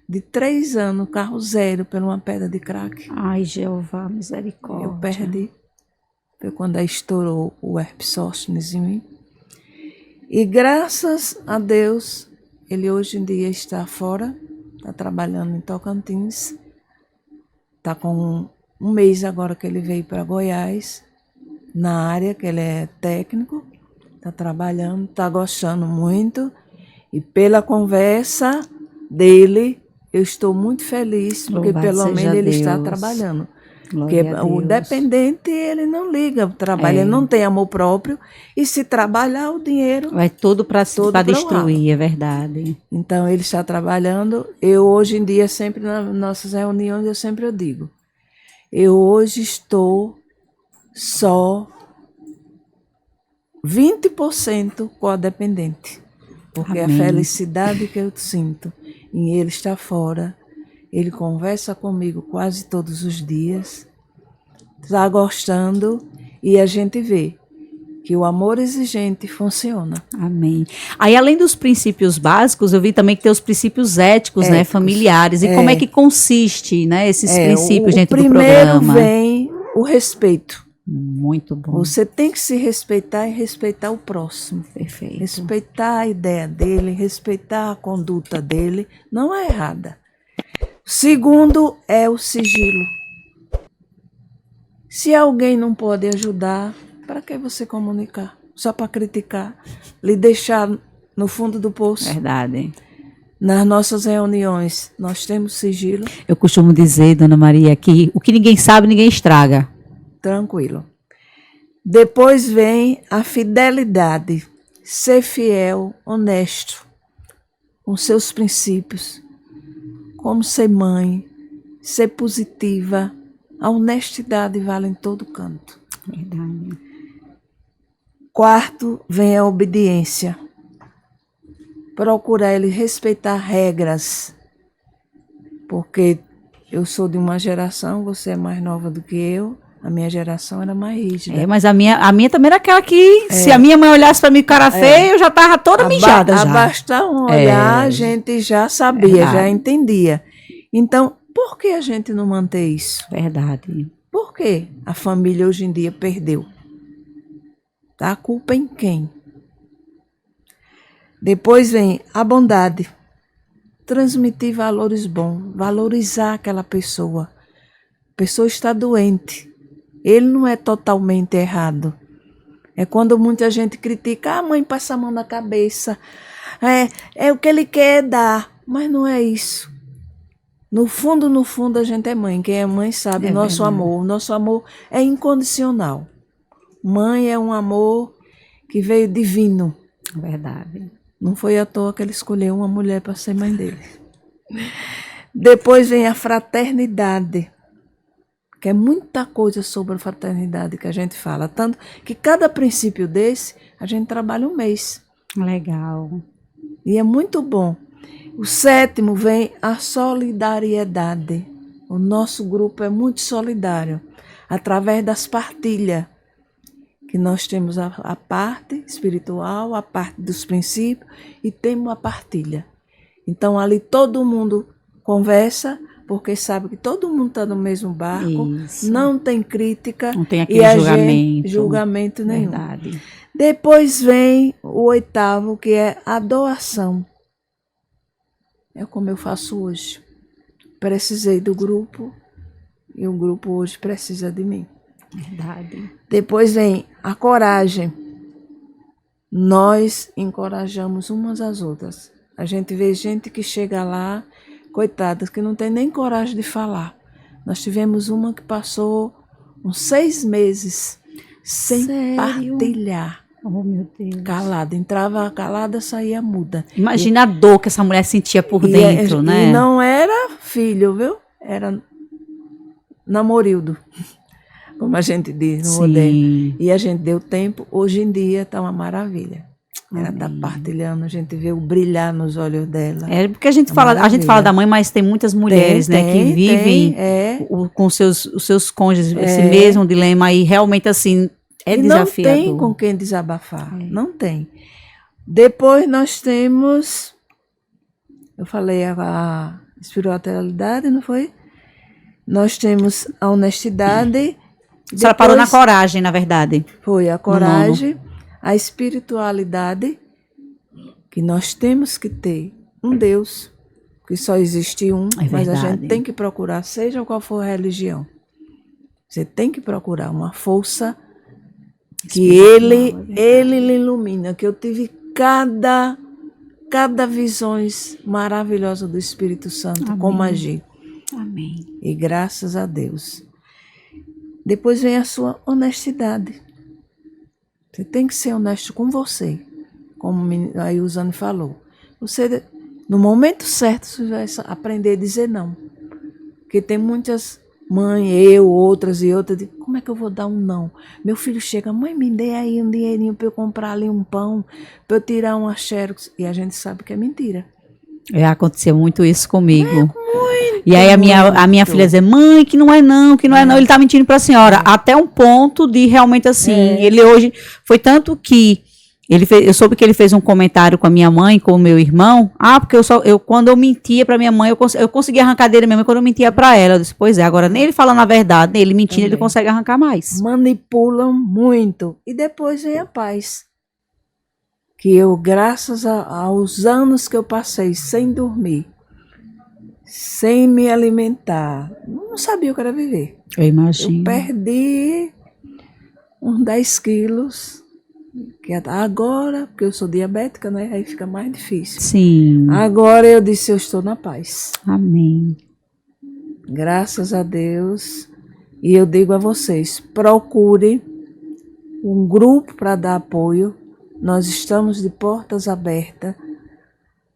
Speaker 4: De 3 anos, carro zero, por uma pedra de crack.
Speaker 2: Ai, Jeová, misericórdia.
Speaker 4: Eu perdi. Foi quando aí estourou o herpes zoster em mim. E graças a Deus, ele hoje em dia está fora, está trabalhando em Tocantins. Está com um mês agora que ele veio para Goiás, na área que ele é técnico. Está trabalhando, está gostando muito. E pela conversa dele, eu estou muito feliz, porque
Speaker 2: Louvado
Speaker 4: pelo
Speaker 2: seja
Speaker 4: menos ele está
Speaker 2: Deus.
Speaker 4: trabalhando.
Speaker 2: Glória
Speaker 4: Porque
Speaker 2: a
Speaker 4: o
Speaker 2: Deus.
Speaker 4: dependente, ele não liga o trabalho,
Speaker 2: É.
Speaker 4: ele não tem amor próprio. E se trabalhar, o dinheiro...
Speaker 2: Vai tudo para
Speaker 4: Tudo pro
Speaker 2: destruir, é verdade.
Speaker 4: Então, ele está trabalhando. Eu, hoje em dia, sempre nas nossas reuniões, eu digo, eu hoje estou só 20% codependente. Porque a
Speaker 2: Amém.
Speaker 4: felicidade que eu sinto em ele estar fora, ele conversa comigo quase todos os dias, está gostando e a gente vê que o amor exigente funciona.
Speaker 2: Amém. Aí, além dos princípios básicos, eu vi também que tem os princípios éticos, né,
Speaker 4: Éticos.
Speaker 2: familiares. E como é que consiste, né, esses princípios
Speaker 4: o
Speaker 2: dentro do
Speaker 4: primeiro
Speaker 2: programa?
Speaker 4: vem o respeito.
Speaker 2: Muito bom.
Speaker 4: Você tem que se respeitar e respeitar o próximo.
Speaker 2: Perfeito.
Speaker 4: Respeitar a ideia dele, respeitar a conduta dele, não é errada. Segundo é o sigilo. Se alguém não pode ajudar, para que você comunicar? Só para criticar, lhe deixar no fundo do poço.
Speaker 2: Verdade.
Speaker 4: Nas nossas reuniões, nós temos sigilo,
Speaker 2: Eu costumo dizer, Dona Maria, que o que ninguém sabe, ninguém estraga.
Speaker 4: tranquilo. Depois vem a fidelidade, ser fiel, honesto, com seus princípios, como ser mãe, ser positiva. A honestidade vale em todo canto.
Speaker 2: Verdade.
Speaker 4: Quarto, vem a obediência. Procurar ele respeitar regras, porque eu sou de uma geração, você é mais nova do que eu, a minha geração era mais rígida.
Speaker 2: Mas a minha também era aquela que, se a minha mãe olhasse pra mim com cara feia, eu já tava toda mijada já.
Speaker 4: Basta um olhar, a gente já sabia,
Speaker 2: Verdade.
Speaker 4: já entendia. Então, por que a gente não mantém isso?
Speaker 2: Verdade.
Speaker 4: Por que a família hoje em dia perdeu? Tá? A culpa é em quem? Depois vem a bondade. Transmitir valores bons, valorizar aquela pessoa. A pessoa está doente. Ele não é totalmente errado. É quando muita gente critica, a mãe passa a mão na cabeça. É o que ele quer dar. Mas não é isso. No fundo, a gente é mãe. Quem é mãe sabe o nosso amor. O nosso amor é incondicional. Mãe é um amor que veio divino.
Speaker 2: Verdade.
Speaker 4: Não foi à toa que ele escolheu uma mulher para ser mãe dele. Depois vem a fraternidade, que é muita coisa sobre a fraternidade que a gente fala. Tanto que cada princípio desse, a gente trabalha um mês.
Speaker 2: Legal.
Speaker 4: E é muito bom. O sétimo vem a solidariedade. O nosso grupo é muito solidário, através das partilhas. Que nós temos a parte espiritual, a parte dos princípios e temos a partilha. Então ali todo mundo conversa, porque sabe que todo mundo está no mesmo barco,
Speaker 2: Isso.
Speaker 4: não tem crítica.
Speaker 2: Não tem aquele
Speaker 4: julgamento nenhum.
Speaker 2: Verdade.
Speaker 4: Depois vem o oitavo, que é a doação. É como eu faço hoje. Precisei do grupo e o grupo hoje precisa de mim.
Speaker 2: Verdade.
Speaker 4: Depois vem a coragem. Nós encorajamos umas às outras. A gente vê gente que chega lá, coitadas, que não tem nem coragem de falar. Nós tivemos uma que passou uns 6 meses sem partilhar.
Speaker 2: Oh, meu Deus.
Speaker 4: Calada. Entrava calada, saía muda.
Speaker 2: Imagina a dor que essa mulher sentia por dentro, né?
Speaker 4: E não era filho, viu? Era namorildo. Como a gente diz no moderno. E a gente deu tempo, hoje em dia está uma maravilha. Ela está partilhando, a gente vê o brilhar nos olhos dela.
Speaker 2: É porque a gente fala da mãe, mas tem muitas mulheres, que vivem com os seus cônjuges, esse mesmo dilema aí, realmente assim, é desafiador.
Speaker 4: Não tem com quem desabafar, não tem. Depois nós temos, eu falei a espiritualidade, não foi? Nós temos a honestidade.
Speaker 2: A senhora parou na coragem, na verdade.
Speaker 4: Foi a coragem, a espiritualidade, que nós temos que ter um Deus, que só existe um, mas a gente tem que procurar, seja qual for a religião. Você tem que procurar uma força que ele lhe ilumina, que eu tive cada visões maravilhosa do Espírito Santo,
Speaker 2: Amém.
Speaker 4: Como agir.
Speaker 2: Amém.
Speaker 4: E graças a Deus. Depois vem a sua honestidade. Você tem que ser honesto com você, como a Ilzane falou. Você, no momento certo, você vai aprender a dizer não. Porque tem muitas mães, outras, como é que eu vou dar um não? Meu filho chega, mãe, me dê aí um dinheirinho para eu comprar ali um pão, para eu tirar uma xerox. E a gente sabe que é mentira.
Speaker 2: Aconteceu muito isso comigo.
Speaker 4: Muito,
Speaker 2: e aí a minha filha dizia, mãe, que não é não, ele tá mentindo pra senhora. Até um ponto de realmente assim, ele hoje, foi tanto que eu soube que ele fez um comentário com a minha mãe, com o meu irmão, porque quando eu mentia pra minha mãe, eu conseguia arrancar dele mesmo, quando eu mentia pra ela. Eu disse, pois é, agora nem ele falando a verdade, nem ele mentindo, ele consegue arrancar mais.
Speaker 4: Manipulam muito. E depois vem a paz. Que eu, graças aos anos que eu passei sem dormir, sem me alimentar, não sabia o que era viver.
Speaker 2: Eu imagino.
Speaker 4: Eu perdi uns 10 quilos, Que agora, porque eu sou diabética, né? Aí fica mais difícil.
Speaker 2: Sim.
Speaker 4: Agora eu disse, eu estou na paz.
Speaker 2: Amém.
Speaker 4: Graças a Deus. E eu digo a vocês, procure um grupo para dar apoio. Nós estamos de portas abertas.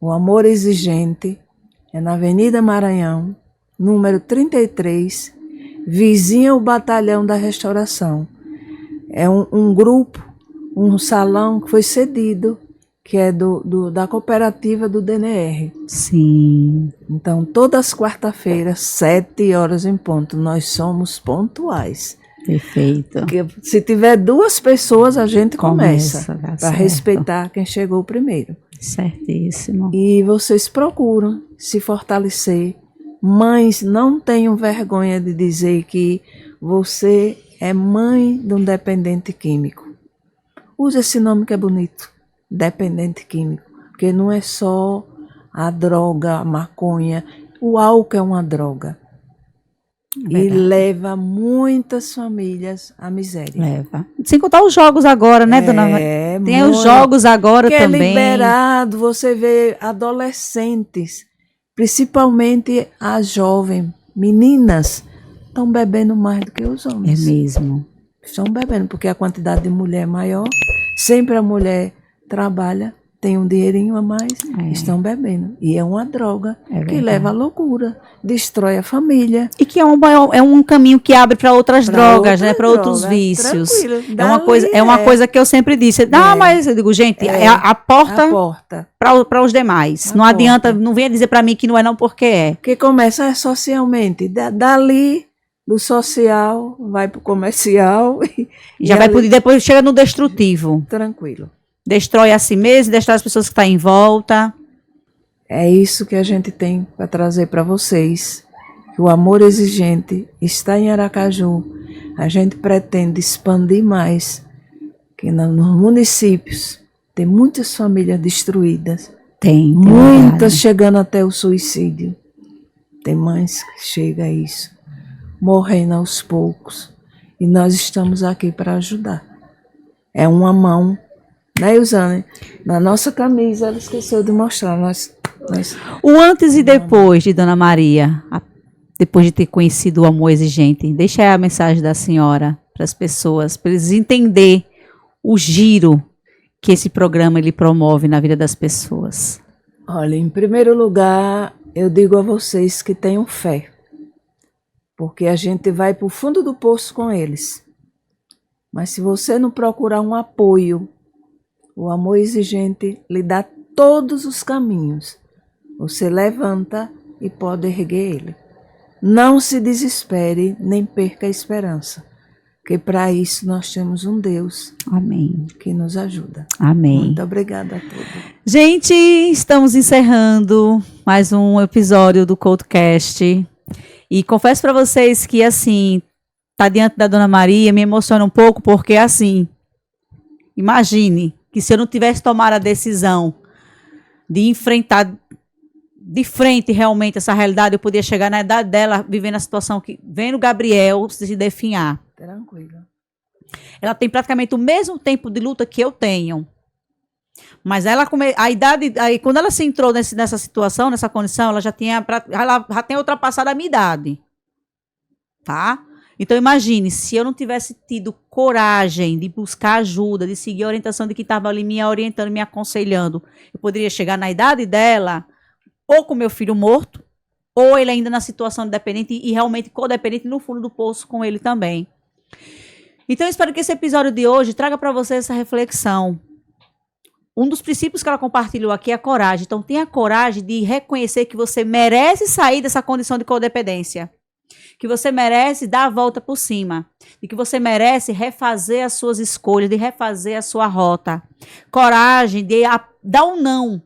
Speaker 4: O Amor Exigente é na Avenida Maranhão, número 33, vizinha ao Batalhão da Restauração. É um grupo, um salão que foi cedido, que é da cooperativa do DNR.
Speaker 2: Sim.
Speaker 4: Então, todas as quarta-feiras, 7 horas em ponto, nós somos pontuais.
Speaker 2: Perfeito.
Speaker 4: Porque se tiver 2 pessoas, a gente começa
Speaker 2: tá
Speaker 4: para
Speaker 2: certo.
Speaker 4: respeitar quem chegou primeiro.
Speaker 2: Certíssimo.
Speaker 4: E vocês procuram se fortalecer. Mães, não tenham vergonha de dizer que você é mãe de um dependente químico. Use esse nome que é bonito, dependente químico, porque não é só a droga, a maconha. O álcool é uma droga. E leva muitas famílias à miséria.
Speaker 2: Leva. Sem contar os jogos agora, né, dona Maria? Tem os jogos agora
Speaker 4: que
Speaker 2: também.
Speaker 4: É liberado, você vê adolescentes, principalmente as jovens, meninas, estão bebendo mais do que os
Speaker 2: É
Speaker 4: homens.
Speaker 2: mesmo.
Speaker 4: Estão bebendo, porque a quantidade de mulher é maior. Sempre a mulher trabalha, tem um dinheirinho a mais, estão bebendo. E é uma droga que leva à loucura, destrói a família.
Speaker 2: E que é um caminho que abre para outras drogas, né? Para outros
Speaker 4: droga,
Speaker 2: vícios.
Speaker 4: tranquilo.
Speaker 2: É uma coisa que eu sempre disse. Mas eu digo, gente, é a porta para os demais. Não adianta, não venha dizer para mim que não é não, porque é.
Speaker 4: Porque começa socialmente. Dali, do social, vai para o comercial.
Speaker 2: Já vai por depois chega no destrutivo.
Speaker 4: Tranquilo.
Speaker 2: Destrói a si mesmo, destrói as pessoas que estão em volta.
Speaker 4: É isso que a gente tem para trazer para vocês. O Amor Exigente está em Aracaju. A gente pretende expandir mais. Que nos municípios tem muitas famílias destruídas.
Speaker 2: Tem
Speaker 4: Muitas
Speaker 2: verdade.
Speaker 4: chegando até o suicídio. Tem mães que chegam a isso. Morrendo aos poucos. E nós estamos aqui para ajudar. É uma mão. Né, Ilzane? Na nossa camisa, ela esqueceu de mostrar.
Speaker 2: O antes e depois de Dona Maria, depois de ter conhecido o Amor Exigente, deixa aí a mensagem da senhora para as pessoas, para eles entenderem o giro que esse programa ele promove na vida das pessoas.
Speaker 4: Olha, em primeiro lugar, eu digo a vocês que tenham fé, porque a gente vai para o fundo do poço com eles. Mas se você não procurar um apoio, o Amor Exigente lhe dá todos os caminhos. Você levanta e pode erguer ele. Não se desespere, nem perca a esperança. Porque para isso nós temos um Deus.
Speaker 2: Amém.
Speaker 4: Que nos ajuda.
Speaker 2: Amém.
Speaker 4: Muito obrigada a todos.
Speaker 2: Gente, estamos encerrando mais um episódio do CultoCast. E confesso para vocês que, assim, tá diante da Dona Maria me emociona um pouco, porque, assim, imagine que se eu não tivesse tomado a decisão de enfrentar de frente realmente essa realidade, eu podia chegar na idade dela, vivendo a situação que, vendo Gabriel se definhar.
Speaker 4: Tranquilo.
Speaker 2: Ela tem praticamente o mesmo tempo de luta que eu tenho. Mas ela, a idade, aí, quando ela se entrou nessa situação, nessa condição, ela já tinha ultrapassado a minha idade. Tá? Então, imagine, se eu não tivesse tido coragem de buscar ajuda, de seguir a orientação de quem estava ali me orientando, me aconselhando, eu poderia chegar na idade dela, ou com meu filho morto, ou ele ainda na situação de dependente e realmente codependente no fundo do poço com ele também. Então, eu espero que esse episódio de hoje traga para você essa reflexão. Um dos princípios que ela compartilhou aqui é a coragem. Então, tenha coragem de reconhecer que você merece sair dessa condição de codependência. Que você merece dar a volta por cima, e que você merece refazer as suas escolhas, de refazer a sua rota. Coragem de dar um não,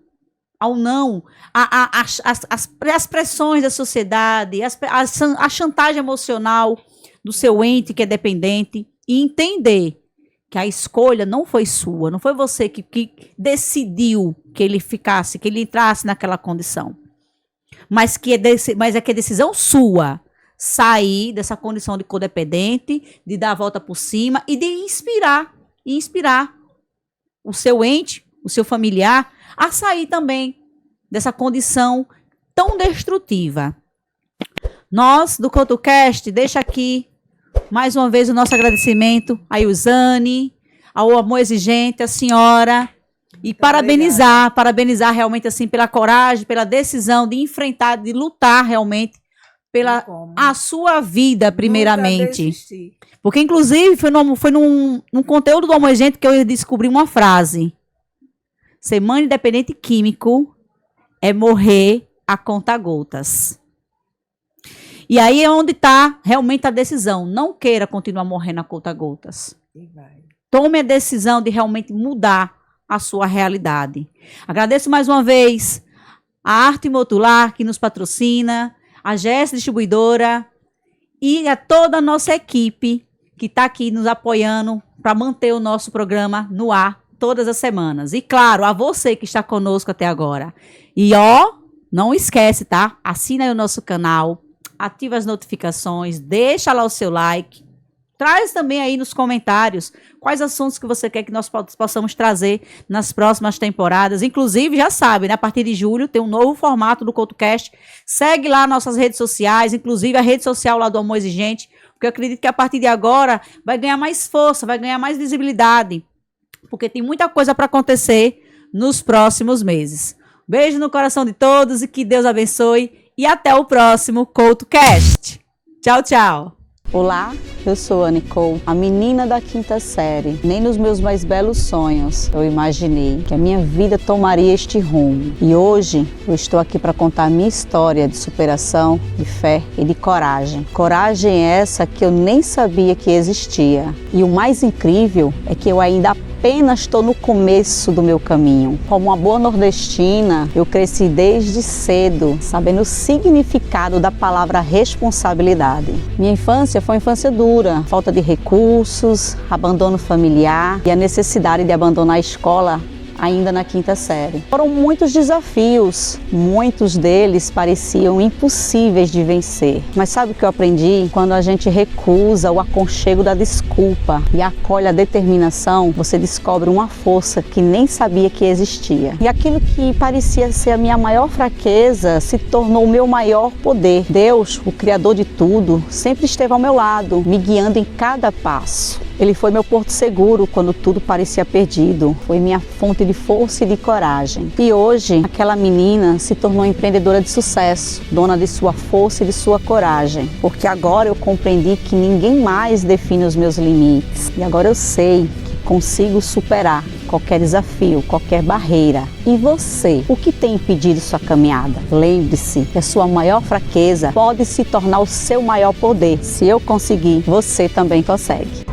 Speaker 2: ao não, as pressões da sociedade, a chantagem emocional do seu ente que é dependente, e entender que a escolha não foi sua, não foi você que decidiu que ele ficasse, que ele entrasse naquela condição, mas que é decisão sua. Sair dessa condição de codependente, de dar a volta por cima e de inspirar o seu ente, o seu familiar, a sair também dessa condição tão destrutiva. Nós, do CoutoCast, deixa aqui mais uma vez o nosso agradecimento a Ilzane, ao Amor Exigente, a senhora, e parabenizar realmente assim pela coragem, pela decisão de enfrentar, de lutar realmente pela a sua vida primeiramente. Porque inclusive foi num conteúdo do Amor Exigente que eu descobri uma frase: ser mãe independente químico é morrer a conta-gotas. E aí é onde está realmente a decisão. Não queira continuar morrendo a conta-gotas. Tome a decisão de realmente mudar a sua realidade. Agradeço mais uma vez a Arte Motular, que nos patrocina, a GES Distribuidora e a toda a nossa equipe que está aqui nos apoiando para manter o nosso programa no ar todas as semanas. E claro, a você que está conosco até agora. E não esquece, tá? Assina aí o nosso canal, ativa as notificações, deixa lá o seu like. Traz também aí nos comentários quais assuntos que você quer que nós possamos trazer nas próximas temporadas. Inclusive, já sabe, né? A partir de julho tem um novo formato do CoutoCast. Segue lá nossas redes sociais, inclusive a rede social lá do Amor Exigente, porque eu acredito que a partir de agora vai ganhar mais força, vai ganhar mais visibilidade, porque tem muita coisa para acontecer nos próximos meses. Beijo no coração de todos e que Deus abençoe. E até o próximo CoutoCast. Tchau, tchau.
Speaker 1: Olá, eu sou a Nicole, a menina da quinta série. Nem nos meus mais belos sonhos eu imaginei que a minha vida tomaria este rumo. E hoje eu estou aqui para contar a minha história de superação, de fé e de coragem. Coragem essa que eu nem sabia que existia. E o mais incrível é que eu ainda apenas estou no começo do meu caminho. Como uma boa nordestina, eu cresci desde cedo, sabendo o significado da palavra responsabilidade. Minha infância foi uma infância dura, falta de recursos, abandono familiar e a necessidade de abandonar a escola ainda na quinta série. Foram muitos desafios, muitos deles pareciam impossíveis de vencer. Mas sabe o que eu aprendi? Quando a gente recusa o aconchego da desculpa e acolhe a determinação, você descobre uma força que nem sabia que existia. E aquilo que parecia ser a minha maior fraqueza se tornou o meu maior poder. Deus, o Criador de tudo, sempre esteve ao meu lado, me guiando em cada passo. Ele foi meu porto seguro quando tudo parecia perdido. Foi minha fonte de força e de coragem. E hoje, aquela menina se tornou empreendedora de sucesso, dona de sua força e de sua coragem. Porque agora eu compreendi que ninguém mais define os meus limites. E agora eu sei que consigo superar qualquer desafio, qualquer barreira. E você, o que tem impedido sua caminhada? Lembre-se que a sua maior fraqueza pode se tornar o seu maior poder. Se eu conseguir, você também consegue.